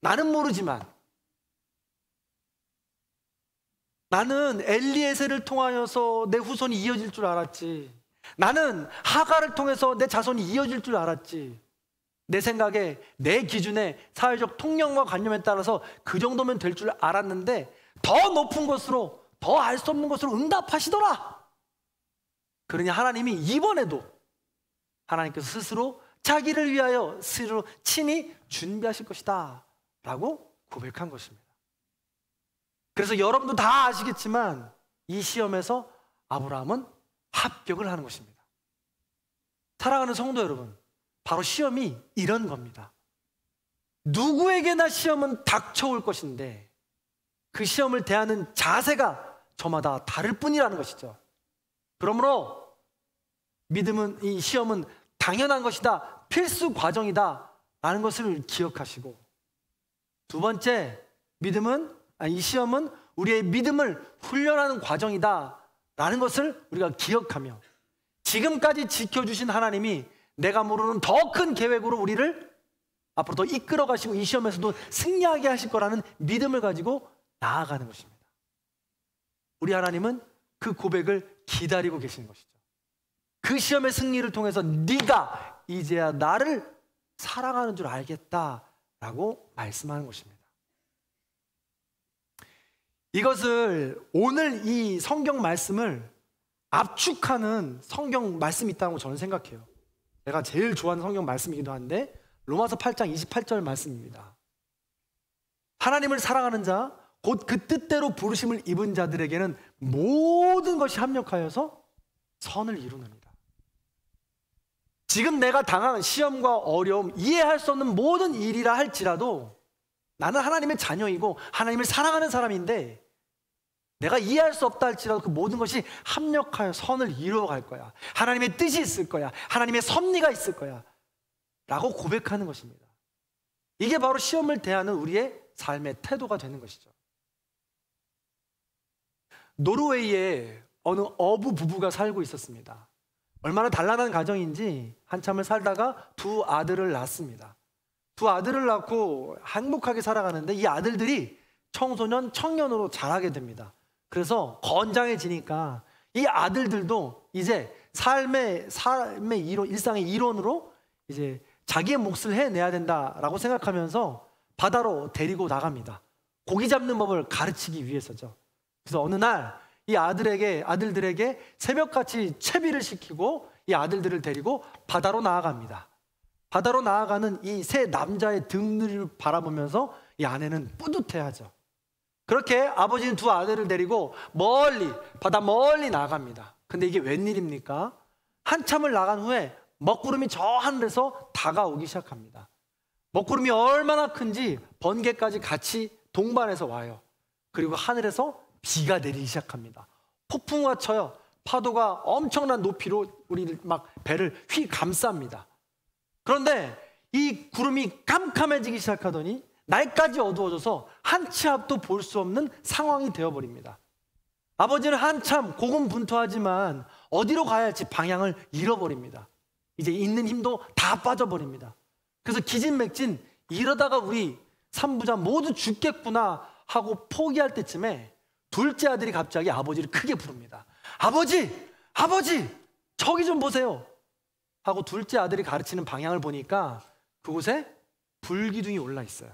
나는 모르지만, 나는 엘리에셀을 통하여서 내 후손이 이어질 줄 알았지, 나는 하갈을 통해서 내 자손이 이어질 줄 알았지, 내 생각에, 내 기준에, 사회적 통념과 관념에 따라서 그 정도면 될 줄 알았는데 더 높은 것으로, 더 알 수 없는 것으로 응답하시더라. 그러니 하나님이 이번에도 하나님께서 스스로 자기를 위하여 스스로 친히 준비하실 것이다 라고 고백한 것입니다. 그래서 여러분도 다 아시겠지만 이 시험에서 아브라함은 합격을 하는 것입니다. 사랑하는 성도 여러분, 바로 시험이 이런 겁니다. 누구에게나 시험은 닥쳐올 것인데 그 시험을 대하는 자세가 저마다 다를 뿐이라는 것이죠. 그러므로 믿음은, 이 시험은 당연한 것이다, 필수 과정이다 라는 것을 기억하시고, 두 번째, 이 시험은 우리의 믿음을 훈련하는 과정이다 라는 것을 우리가 기억하며, 지금까지 지켜주신 하나님이 내가 모르는 더 큰 계획으로 우리를 앞으로 더 이끌어 가시고 이 시험에서도 승리하게 하실 거라는 믿음을 가지고 나아가는 것입니다. 우리 하나님은 그 고백을 기다리고 계시는 것이죠. 그 시험의 승리를 통해서 네가 이제야 나를 사랑하는 줄 알겠다라고 말씀하는 것입니다. 이것을, 오늘 이 성경 말씀을 압축하는 성경 말씀이 있다고 저는 생각해요. 제가 제일 좋아하는 성경 말씀이기도 한데 로마서 8장 28절 말씀입니다. 하나님을 사랑하는 자, 곧 그 뜻대로 부르심을 입은 자들에게는 모든 것이 합력하여서 선을 이루느니라. 지금 내가 당한 시험과 어려움, 이해할 수 없는 모든 일이라 할지라도 나는 하나님의 자녀이고 하나님을 사랑하는 사람인데, 내가 이해할 수 없다 할지라도 그 모든 것이 합력하여 선을 이루어갈 거야, 하나님의 뜻이 있을 거야, 하나님의 섭리가 있을 거야 라고 고백하는 것입니다. 이게 바로 시험을 대하는 우리의 삶의 태도가 되는 것이죠. 노르웨이에 어느 어부 부부가 살고 있었습니다. 얼마나 단란한 가정인지 한참을 살다가 두 아들을 낳습니다. 두 아들을 낳고 행복하게 살아가는데 이 아들들이 청소년, 청년으로 자라게 됩니다. 그래서 건장해지니까 이 아들들도 이제 삶의 이론, 일상의 이론으로 이제 자기의 몫을 해내야 된다라고 생각하면서 바다로 데리고 나갑니다. 고기 잡는 법을 가르치기 위해서죠. 그래서 어느 날 이 아들들에게 새벽같이 채비를 시키고 이 아들들을 데리고 바다로 나아갑니다. 바다로 나아가는 이 세 남자의 등을 바라보면서 이 아내는 뿌듯해하죠. 그렇게 아버지는 두 아들을 데리고 바다 멀리 나갑니다. 근데 이게 웬일입니까? 한참을 나간 후에 먹구름이 저 하늘에서 다가오기 시작합니다. 먹구름이 얼마나 큰지 번개까지 같이 동반해서 와요. 그리고 하늘에서 비가 내리기 시작합니다. 폭풍우가 쳐요. 파도가 엄청난 높이로 우리 막 배를 휘 감쌉니다. 그런데 이 구름이 깜깜해지기 시작하더니 날까지 어두워져서 한 치 앞도 볼 수 없는 상황이 되어버립니다. 아버지는 한참 고군분투하지만 어디로 가야 할지 방향을 잃어버립니다. 이제 있는 힘도 다 빠져버립니다. 그래서 기진맥진, 이러다가 우리 3부자 모두 죽겠구나 하고 포기할 때쯤에 둘째 아들이 갑자기 아버지를 크게 부릅니다. 아버지! 저기 좀 보세요 하고 둘째 아들이 가르치는 방향을 보니까 그곳에 불기둥이 올라 있어요.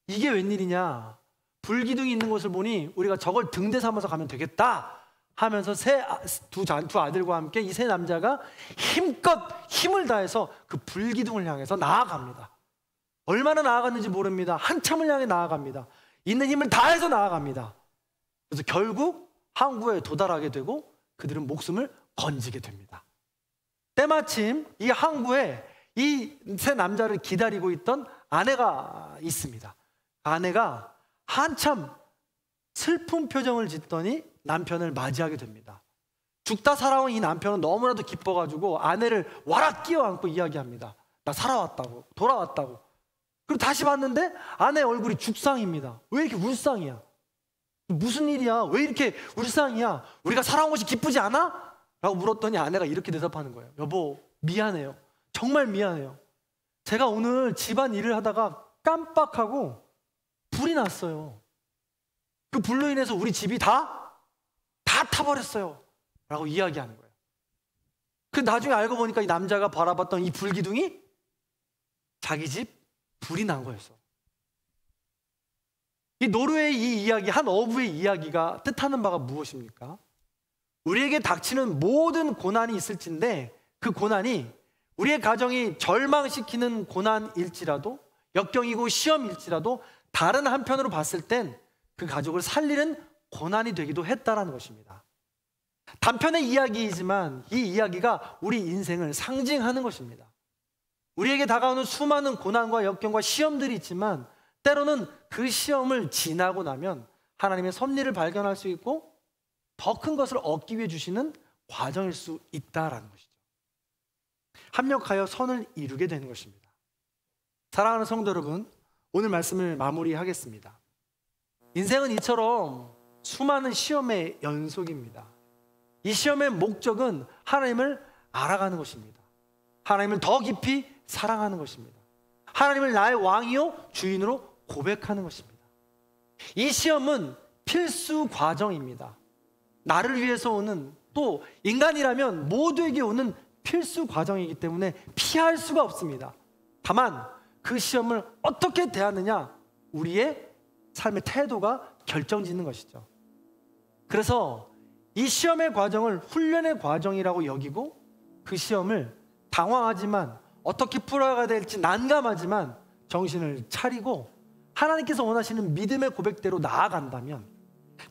이게 웬일이냐, 불기둥이 있는 곳을 보니 우리가 저걸 등대 삼아서 가면 되겠다 하면서 두 아들과 함께 이 세 남자가 힘껏 힘을 다해서 그 불기둥을 향해서 나아갑니다. 얼마나 나아갔는지 모릅니다. 한참을 향해 나아갑니다. 있는 힘을 다해서 나아갑니다. 그래서 결국 항구에 도달하게 되고 그들은 목숨을 건지게 됩니다. 때마침 이 항구에 이 세 남자를 기다리고 있던 아내가 있습니다. 아내가 한참 슬픈 표정을 짓더니 남편을 맞이하게 됩니다. 죽다 살아온 이 남편은 너무나도 기뻐가지고 아내를 와락 끼어안고 이야기합니다. 나 살아왔다고, 돌아왔다고. 그리고 다시 봤는데 아내 얼굴이 죽상입니다. 왜 이렇게 울상이야? 무슨 일이야? 왜 이렇게 울상이야? 우리가 살아온 것이 기쁘지 않아? 라고 물었더니 아내가 이렇게 대답하는 거예요. 여보, 미안해요. 정말 미안해요. 제가 오늘 집안 일을 하다가 깜빡하고 불이 났어요. 그 불로 인해서 우리 집이 다 타버렸어요. 라고 이야기하는 거예요. 그 나중에 알고 보니까 이 남자가 바라봤던 이 불기둥이 자기 집 불이 난 거였어. 이 노르웨이 이 이야기, 한 어부의 이야기가 뜻하는 바가 무엇입니까? 우리에게 닥치는 모든 고난이 있을진데 그 고난이 우리의 가정이 절망시키는 고난일지라도 역경이고 시험일지라도 다른 한편으로 봤을 땐 그 가족을 살리는 고난이 되기도 했다라는 것입니다. 단편의 이야기이지만 이 이야기가 우리 인생을 상징하는 것입니다. 우리에게 다가오는 수많은 고난과 역경과 시험들이 있지만 때로는 그 시험을 지나고 나면 하나님의 섭리를 발견할 수 있고 더 큰 것을 얻기 위해 주시는 과정일 수 있다라는 것이죠. 합력하여 선을 이루게 되는 것입니다. 사랑하는 성도 여러분, 오늘 말씀을 마무리하겠습니다. 인생은 이처럼 수많은 시험의 연속입니다. 이 시험의 목적은 하나님을 알아가는 것입니다. 하나님을 더 깊이 사랑하는 것입니다. 하나님을 나의 왕이요 주인으로 고백하는 것입니다. 이 시험은 필수 과정입니다. 나를 위해서 오는, 또 인간이라면 모두에게 오는 필수 과정이기 때문에 피할 수가 없습니다. 다만 그 시험을 어떻게 대하느냐, 우리의 삶의 태도가 결정짓는 것이죠. 그래서 이 시험의 과정을 훈련의 과정이라고 여기고 그 시험을 당황하지만 어떻게 풀어가야 될지 난감하지만 정신을 차리고 하나님께서 원하시는 믿음의 고백대로 나아간다면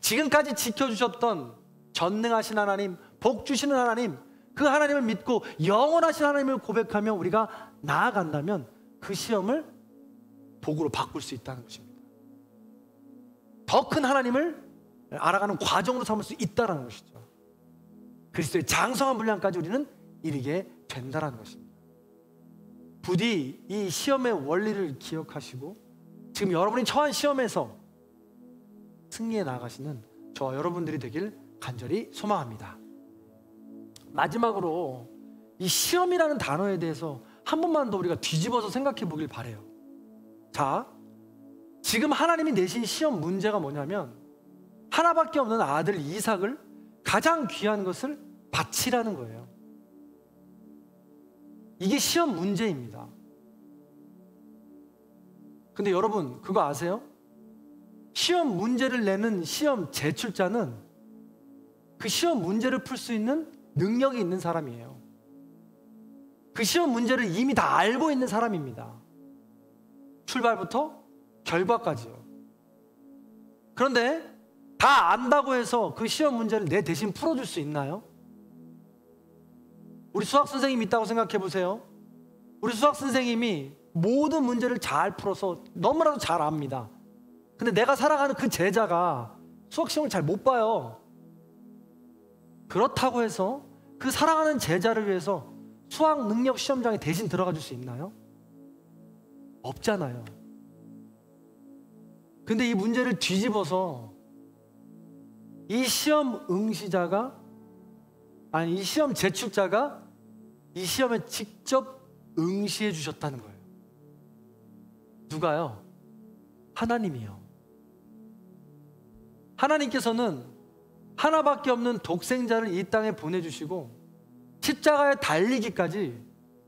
지금까지 지켜주셨던 전능하신 하나님, 복 주시는 하나님, 그 하나님을 믿고 영원하신 하나님을 고백하며 우리가 나아간다면 그 시험을 복으로 바꿀 수 있다는 것입니다. 더 큰 하나님을 알아가는 과정으로 삼을 수 있다는 것이죠. 그리스도의 장성한 분량까지 우리는 이르게 된다는 것입니다. 부디 이 시험의 원리를 기억하시고 지금 여러분이 처한 시험에서 승리해 나가시는 저와 여러분들이 되길 간절히 소망합니다. 마지막으로 이 시험이라는 단어에 대해서 한 번만 더 우리가 뒤집어서 생각해 보길 바라요. 자, 지금 하나님이 내신 시험 문제가 뭐냐면 하나밖에 없는 아들 이삭을 가장 귀한 것을 바치라는 거예요. 이게 시험 문제입니다. 근데 여러분 그거 아세요? 시험 문제를 내는 시험 제출자는 그 시험 문제를 풀 수 있는 능력이 있는 사람이에요. 그 시험 문제를 이미 다 알고 있는 사람입니다. 출발부터 결과까지요. 그런데 다 안다고 해서 그 시험 문제를 내 대신 풀어줄 수 있나요? 우리 수학 선생님이 있다고 생각해 보세요. 우리 수학 선생님이 모든 문제를 잘 풀어서 너무나도 잘 압니다. 근데 내가 사랑하는 그 제자가 수학 시험을 잘 못 봐요. 그렇다고 해서 그 사랑하는 제자를 위해서 수학 능력 시험장에 대신 들어가 줄 수 있나요? 없잖아요. 근데 이 문제를 뒤집어서 이 시험 응시자가, 아니 이 시험 제출자가 이 시험에 직접 응시해 주셨다는 거예요. 누가요? 하나님이요. 하나님께서는 하나밖에 없는 독생자를 이 땅에 보내주시고 십자가에 달리기까지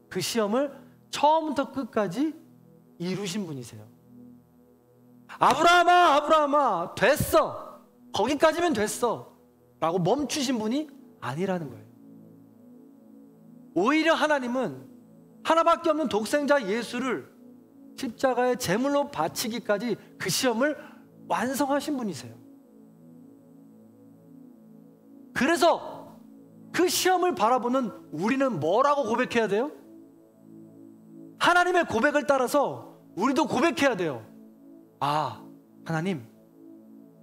그 시험을 처음부터 끝까지 이루신 분이세요. 아브라함아, 아브라함아, 됐어, 거기까지면 됐어 라고 멈추신 분이 아니라는 거예요. 오히려 하나님은 하나밖에 없는 독생자 예수를 십자가에 제물로 바치기까지 그 시험을 완성하신 분이세요. 그래서 그 시험을 바라보는 우리는 뭐라고 고백해야 돼요? 하나님의 고백을 따라서 우리도 고백해야 돼요. 아, 하나님,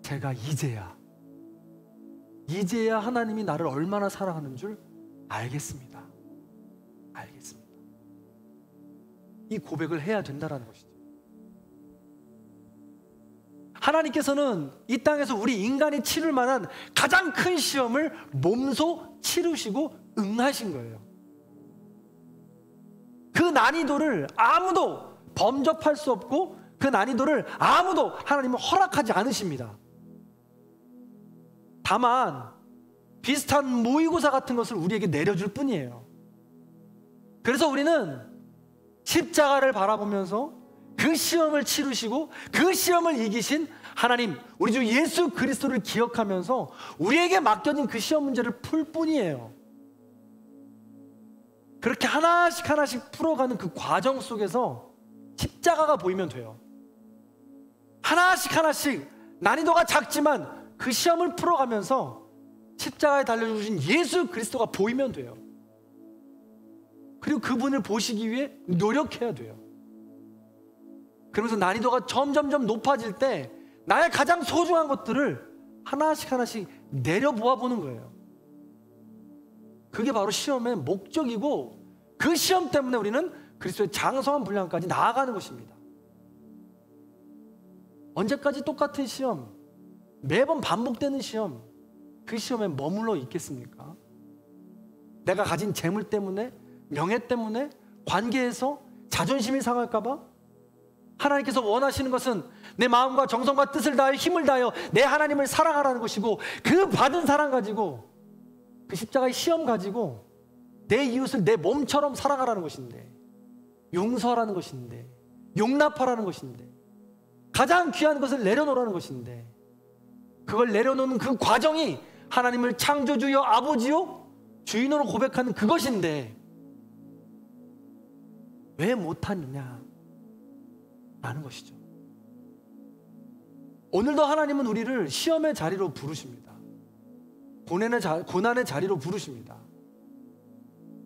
제가 이제야 하나님이 나를 얼마나 사랑하는 줄 알겠습니다. 알겠습니다. 이 고백을 해야 된다는 것이죠. 하나님께서는 이 땅에서 우리 인간이 치를 만한 가장 큰 시험을 몸소 치르시고 응하신 거예요. 그 난이도를 아무도 범접할 수 없고 그 난이도를 아무도 하나님은 허락하지 않으십니다. 다만 비슷한 모의고사 같은 것을 우리에게 내려줄 뿐이에요. 그래서 우리는 십자가를 바라보면서 그 시험을 치르시고 그 시험을 이기신 하나님, 우리 주 예수 그리스도를 기억하면서 우리에게 맡겨진 그 시험 문제를 풀 뿐이에요. 그렇게 하나씩 하나씩 풀어가는 그 과정 속에서 십자가가 보이면 돼요. 하나씩 하나씩 난이도가 작지만 그 시험을 풀어가면서 십자가에 달려주신 예수 그리스도가 보이면 돼요. 그리고 그분을 보시기 위해 노력해야 돼요. 그러면서 난이도가 점점점 높아질 때 나의 가장 소중한 것들을 하나씩 하나씩 내려보아 보는 거예요. 그게 바로 시험의 목적이고 그 시험 때문에 우리는 그리스도의 장성한 분량까지 나아가는 것입니다. 언제까지 똑같은 시험, 매번 반복되는 시험, 그 시험에 머물러 있겠습니까? 내가 가진 재물 때문에, 명예 때문에, 관계에서 자존심이 상할까 봐? 하나님께서 원하시는 것은 내 마음과 정성과 뜻을 다하여 힘을 다하여 내 하나님을 사랑하라는 것이고, 그 받은 사랑 가지고, 그 십자가의 시험 가지고 내 이웃을 내 몸처럼 사랑하라는 것인데, 용서하라는 것인데, 용납하라는 것인데, 가장 귀한 것을 내려놓으라는 것인데, 그걸 내려놓는 그 과정이 하나님을 창조주여 아버지요 주인으로 고백하는 그것인데 왜 못하느냐 라는 것이죠. 오늘도 하나님은 우리를 시험의 자리로 부르십니다. 고난의 자리로 부르십니다.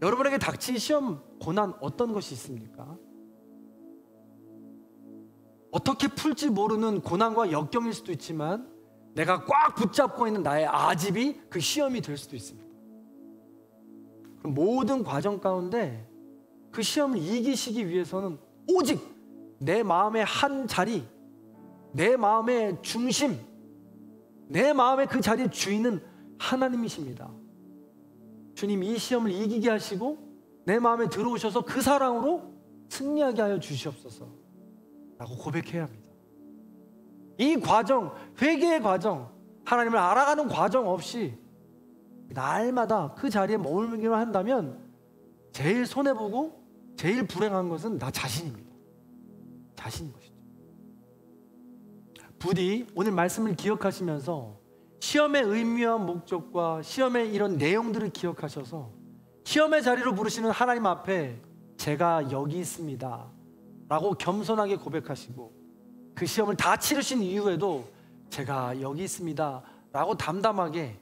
여러분에게 닥친 시험, 고난 어떤 것이 있습니까? 어떻게 풀지 모르는 고난과 역경일 수도 있지만 내가 꽉 붙잡고 있는 나의 아집이 그 시험이 될 수도 있습니다. 그럼 모든 과정 가운데 그 시험을 이기시기 위해서는 오직 내 마음의 한 자리, 내 마음의 중심, 내 마음의 그 자리의 주인은 하나님이십니다. 주님, 이 시험을 이기게 하시고 내 마음에 들어오셔서 그 사랑으로 승리하게 하여 주시옵소서 라고 고백해야 합니다. 이 과정, 회개의 과정, 하나님을 알아가는 과정 없이 날마다 그 자리에 머물기만 한다면 제일 손해보고 제일 불행한 것은 나 자신입니다. 자신인 것이죠. 부디 오늘 말씀을 기억하시면서 시험의 의미와 목적과 시험의 이런 내용들을 기억하셔서 시험의 자리로 부르시는 하나님 앞에 제가 여기 있습니다 라고 겸손하게 고백하시고, 그 시험을 다 치르신 이후에도 제가 여기 있습니다 라고 담담하게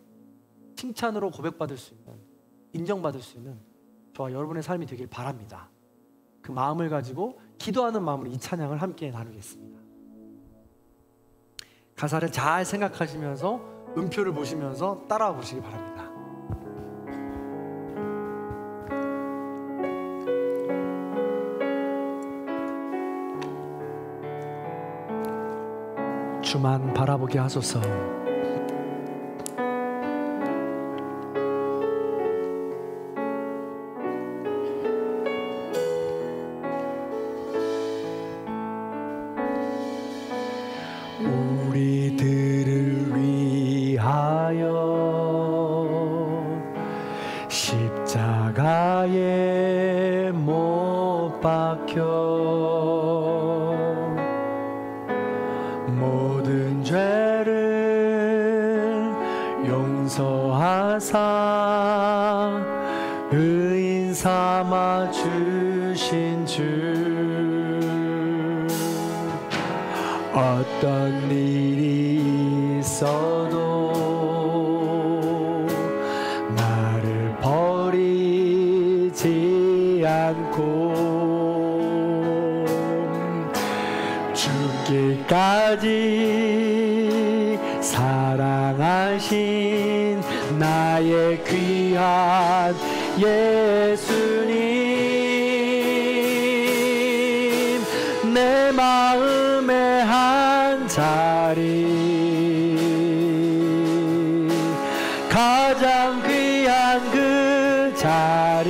칭찬으로 고백받을 수 있는, 인정받을 수 있는 저와 여러분의 삶이 되길 바랍니다. 그 마음을 가지고 기도하는 마음으로 이 찬양을 함께 나누겠습니다. 가사를 잘 생각하시면서 음표를 보시면서 따라와 보시기 바랍니다. 주만 바라보게 하소서. 우리들을 위하여 십자가에 못 박혀 모든 죄를 용서하사 의인 삼아 주신 주, 어떤 일이 있어도 나를 버리지 않고 죽기까지 사랑하신 나의 귀한 예수님, 내 마음의 한 자리, 가장 귀한 그 자리,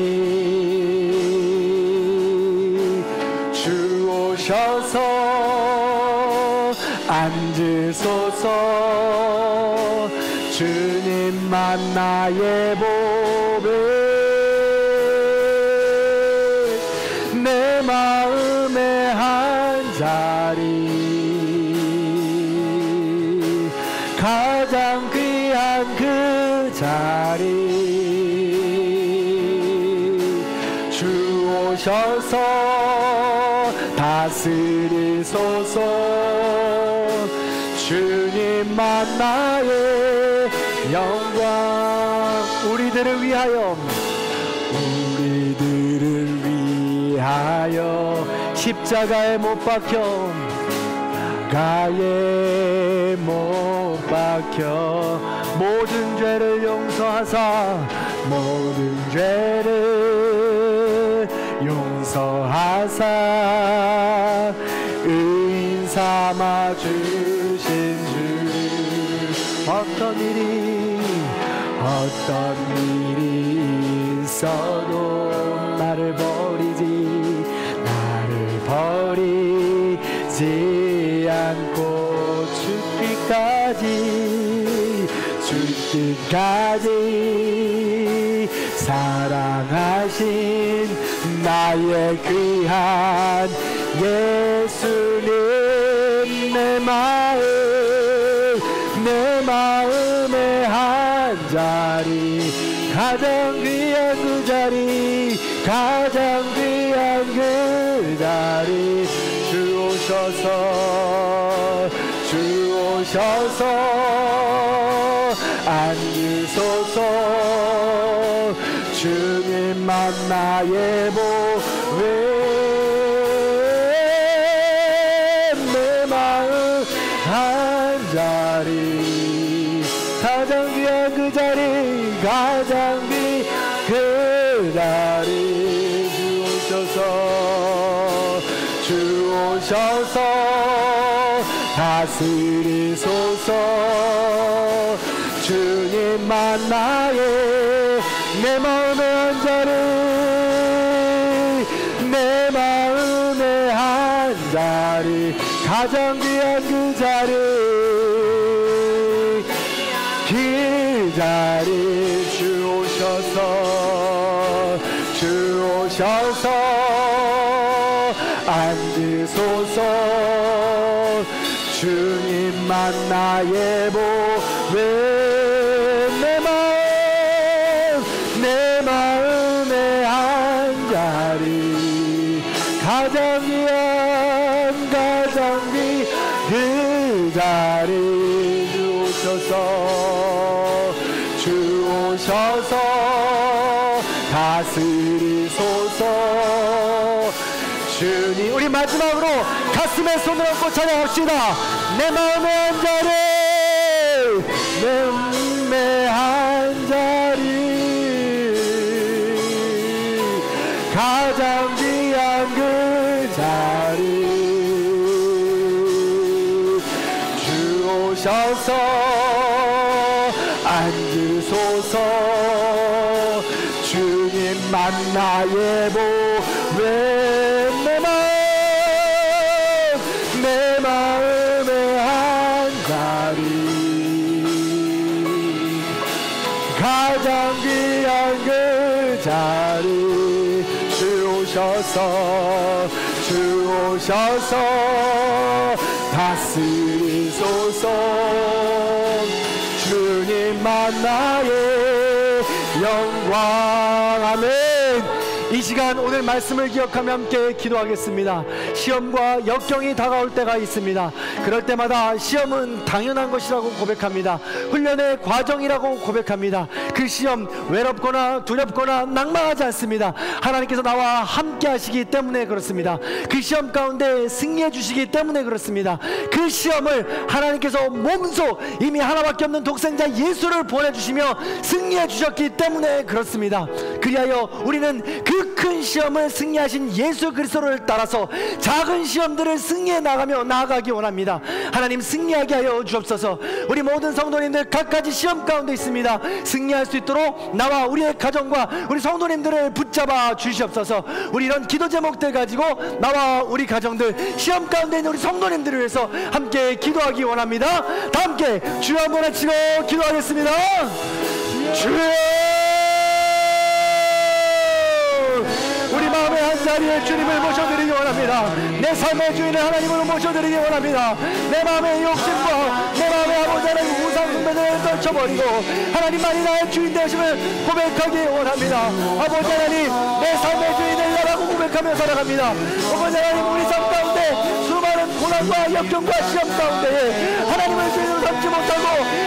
주 오셔서 앉으소서. 주님만 나의 보배, 내 마음의 한 자리, 가장 귀한 그 자리, 주 오셔서 다스리소서. 주님만 나의 영광. 우리들을 위하여, 우리들을 위하여 십자가에 못 박혀, 가에 못 박혀 모든 죄를 용서하사, 모든 죄를 용서하사 의인 삼아 주신 주. 어떤 일이 있어도 나를 버리지 않고 죽기까지 사랑하신 나의 귀한 예수님, 내 마음의 한 자리, 가장 귀한 그 자리, 가장 귀한 그 자리, 주 오셔서 앉으소서. 주님만 나의 보배, 내 마음 한 자리, 가장 귀한 그 자리, 가장 귀한 그 자리, 주 오셔서 다스리소서. 주님만 나의, 내 마음의 한 자리, 내 마음의 한 자리, 가장 귀한 그 자리, 그 자리, 주 오셔서 앉으소서. 주님만 나의 보배, 내 마음의 한 자리, 가장 귀한 그 자리, 주 오셔서 다스리소서. 주님, 우리 마지막으로 가슴에 손을 얹고 찬양합시다. 내 마음의 한 자리, 내 마음의 한 자리, 가장 귀한 그 자리, 주 오셔서 앉으소서. 주님만 나의 보배, 내 마음의 한 자리, 가장 귀한 그 자리, 주 오셔서 다스리소서. 주님만 나의 영광. 아멘. 이 시간 오늘 말씀을 기억하며 함께 기도하겠습니다. 시험과 역경이 다가올 때가 있습니다. 그럴 때마다 시험은 당연한 것이라고 고백합니다. 훈련의 과정이라고 고백합니다. 그 시험 외롭거나 두렵거나 낭망하지 않습니다. 하나님께서 나와 함께 하시기 때문에 그렇습니다. 그 시험 가운데 승리해 주시기 때문에 그렇습니다. 그 시험을 하나님께서 몸소 이미 하나밖에 없는 독생자 예수를 보내주시며 승리해 주셨기 때문에 그렇습니다. 그리하여 우리는 그 큰 시험을 승리하신 예수 그리스도를 따라서 작은 시험들을 승리해 나아가기 원합니다. 하나님 승리하게 하여 주옵소서. 우리 모든 성도님들 각가지 시험 가운데 있습니다. 승리할 수 있도록 나와 우리의 가정과 우리 성도님들을 붙잡아 주시옵소서. 우리 이런 기도 제목들 가지고 나와 우리 가정들 시험 가운데 있는 우리 성도님들을 위해서 함께 기도하기 원합니다. 다 함께 주여 한번 외치고 기도하겠습니다. 주여, 우리 마음의 한자리에 주님을 모셔드리기 원합니다. 내 삶의 주인을 하나님으로 모셔드리기 원합니다. 내 마음의 욕심과 내 마음의 아버지 하나님 우상 숭배를 떨쳐버리고 하나님만이 나의 주인 되심을 고백하기 원합니다. 아버지 하나님, 내 삶의 주인을 나라고 고백하며 살아갑니다. 아버지 하나님, 우리 삶 가운데 수많은 고난과 역경과 시험 가운데 하나님을 주인으로 삼지 못하고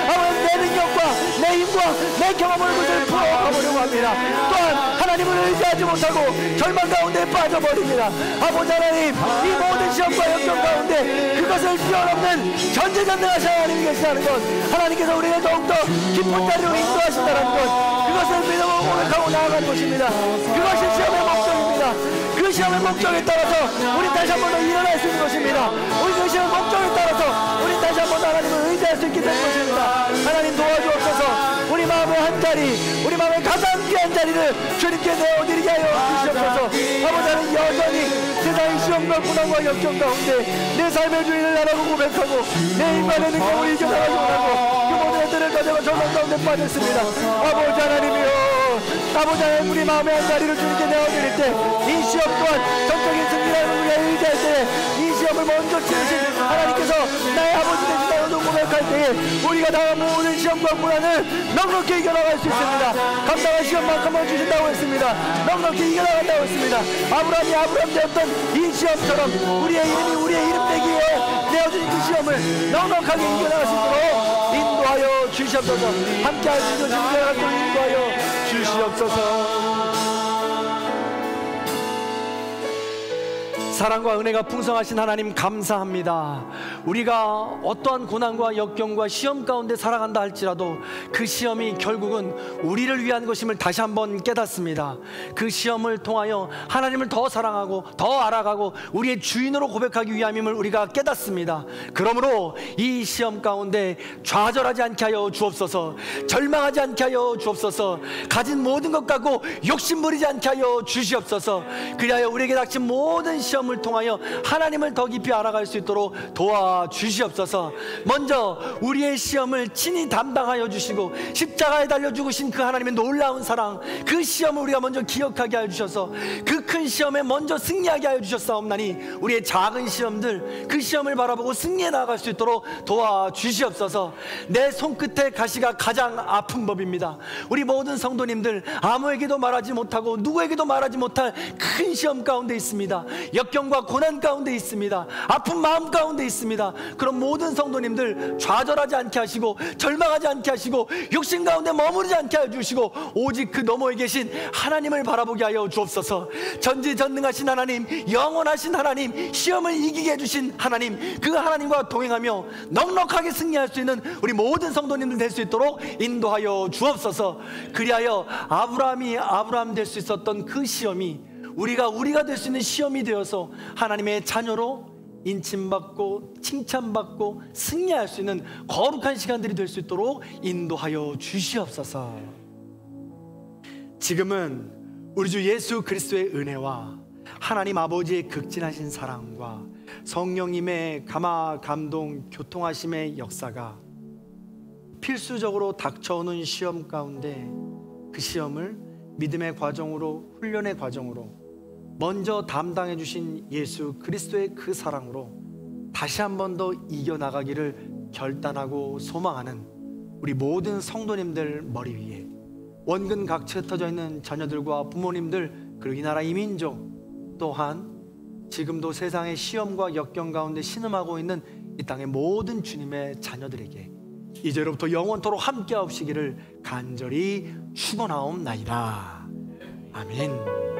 아버지 내 능력과 내 힘과 내 경험을 그들 풀어가보려고 합니다. 또한 하나님을 의지하지 못하고 절망 가운데 빠져버립니다. 아버지 하나님, 이 모든 시험과 역경 가운데 그것을 뛰어넘는 전지전능하신 하나님이 계시다는 것, 하나님께서 우리를 더욱더 깊은 자리로 인도하신다는 것, 그것을 믿음으로 고백하고 나아가는 것입니다. 그것이 시험의 목적입니다. 그 시험의 목적에 따라서 우리 다시 한 번 더 일어날 수 있는 것입니다. 우리 그 시험의 목적에 따라서 우리 다시 한 번 더 하나님을 의지할 수 있게 될 것입니다. 하나님 도와주옵소서. 우리 마음의 한 자리, 우리 마음의 가장 귀한 자리를 주님께 내어드리게 하여 주시옵소서. 아버지 하나님, 여전히 세상의 시험과 고난과 역경 가운데 내 삶의 주인을 나라고 고백하고 내 인간의 능력을 이겨나가기 원하고 그 모든 애들을 가져가 절망 가운데 빠졌습니다. 아버지 하나님이여, 아버지 하나님, 우리 마음의 한 자리를 주님께 내어드릴 때 이 시험 또한 전적인 승리라는 우리가 의지할 때 이 시험을 먼저 치르신 하나님께서 나의 아버지 되신다고 고백할 때에 우리가 당한 모든 시험과 고난을 넉넉히 이겨나갈 수 있습니다. 감당할 시험만큼만 주신다고 했습니다. 넉넉히 이겨나간다고 했습니다. 아브라함이 아브라함 되었던 이 시험처럼 우리의 이름이 우리의 이름 되기에 내어준 그 시험을 넉넉하게 이겨나갈 수 있도록 인도하여 주시옵소서. 함께 할 수 있는 주님과 함께 인도하여 주시옵소서. 사랑과 은혜가 풍성하신 하나님 감사합니다. 우리가 어떠한 고난과 역경과 시험 가운데 살아간다 할지라도 그 시험이 결국은 우리를 위한 것임을 다시 한번 깨닫습니다. 그 시험을 통하여 하나님을 더 사랑하고 더 알아가고 우리의 주인으로 고백하기 위함임을 우리가 깨닫습니다. 그러므로 이 시험 가운데 좌절하지 않게 하여 주옵소서. 절망하지 않게 하여 주옵소서. 가진 모든 것 갖고 욕심 부리지 않게 하여 주시옵소서. 그리하여 우리에게 닥친 모든 시험을 통하여 하나님을 더 깊이 알아갈 수 있도록 도와주시옵소서. 먼저 우리의 시험을 친히 담당하여 주시고 십자가에 달려 죽으신 그 하나님의 놀라운 사랑, 그 시험을 우리가 먼저 기억하게 하여 주셔서 그 큰 시험에 먼저 승리하게 하여 주셨사옵나니 우리의 작은 시험들, 그 시험을 바라보고 승리해 나아갈 수 있도록 도와주시옵소서. 내 손끝에 가시가 가장 아픈 법입니다. 우리 모든 성도님들 아무에게도 말하지 못하고 누구에게도 말하지 못할 큰 시험 가운데 있습니다. 역경과 고난 가운데 있습니다. 아픈 마음 가운데 있습니다. 그런 모든 성도님들 좌절하지 않게 하시고 절망하지 않게 하시고 욕심 가운데 머무르지 않게 해주시고 오직 그 너머에 계신 하나님을 바라보게 하여 주옵소서. 전지전능하신 하나님, 영원하신 하나님, 시험을 이기게 해주신 하나님, 그 하나님과 동행하며 넉넉하게 승리할 수 있는 우리 모든 성도님들 될 수 있도록 인도하여 주옵소서. 그리하여 아브라함이 아브라함 될 수 있었던 그 시험이 우리가 될 수 있는 시험이 되어서 하나님의 자녀로 인침받고 칭찬받고 승리할 수 있는 거룩한 시간들이 될 수 있도록 인도하여 주시옵소서. 지금은 우리 주 예수 그리스도의 은혜와 하나님 아버지의 극진하신 사랑과 성령님의 감화 감동 교통하심의 역사가 필수적으로 닥쳐오는 시험 가운데 그 시험을 믿음의 과정으로, 훈련의 과정으로 먼저 담당해 주신 예수 그리스도의 그 사랑으로 다시 한 번 더 이겨나가기를 결단하고 소망하는 우리 모든 성도님들 머리 위에, 원근 각처에 흩어져 있는 자녀들과 부모님들, 그리고 이 나라 이민족, 또한 지금도 세상의 시험과 역경 가운데 신음하고 있는 이 땅의 모든 주님의 자녀들에게 이제로부터 영원토록 함께 하시기를 간절히 축원하옵나이다. 아멘.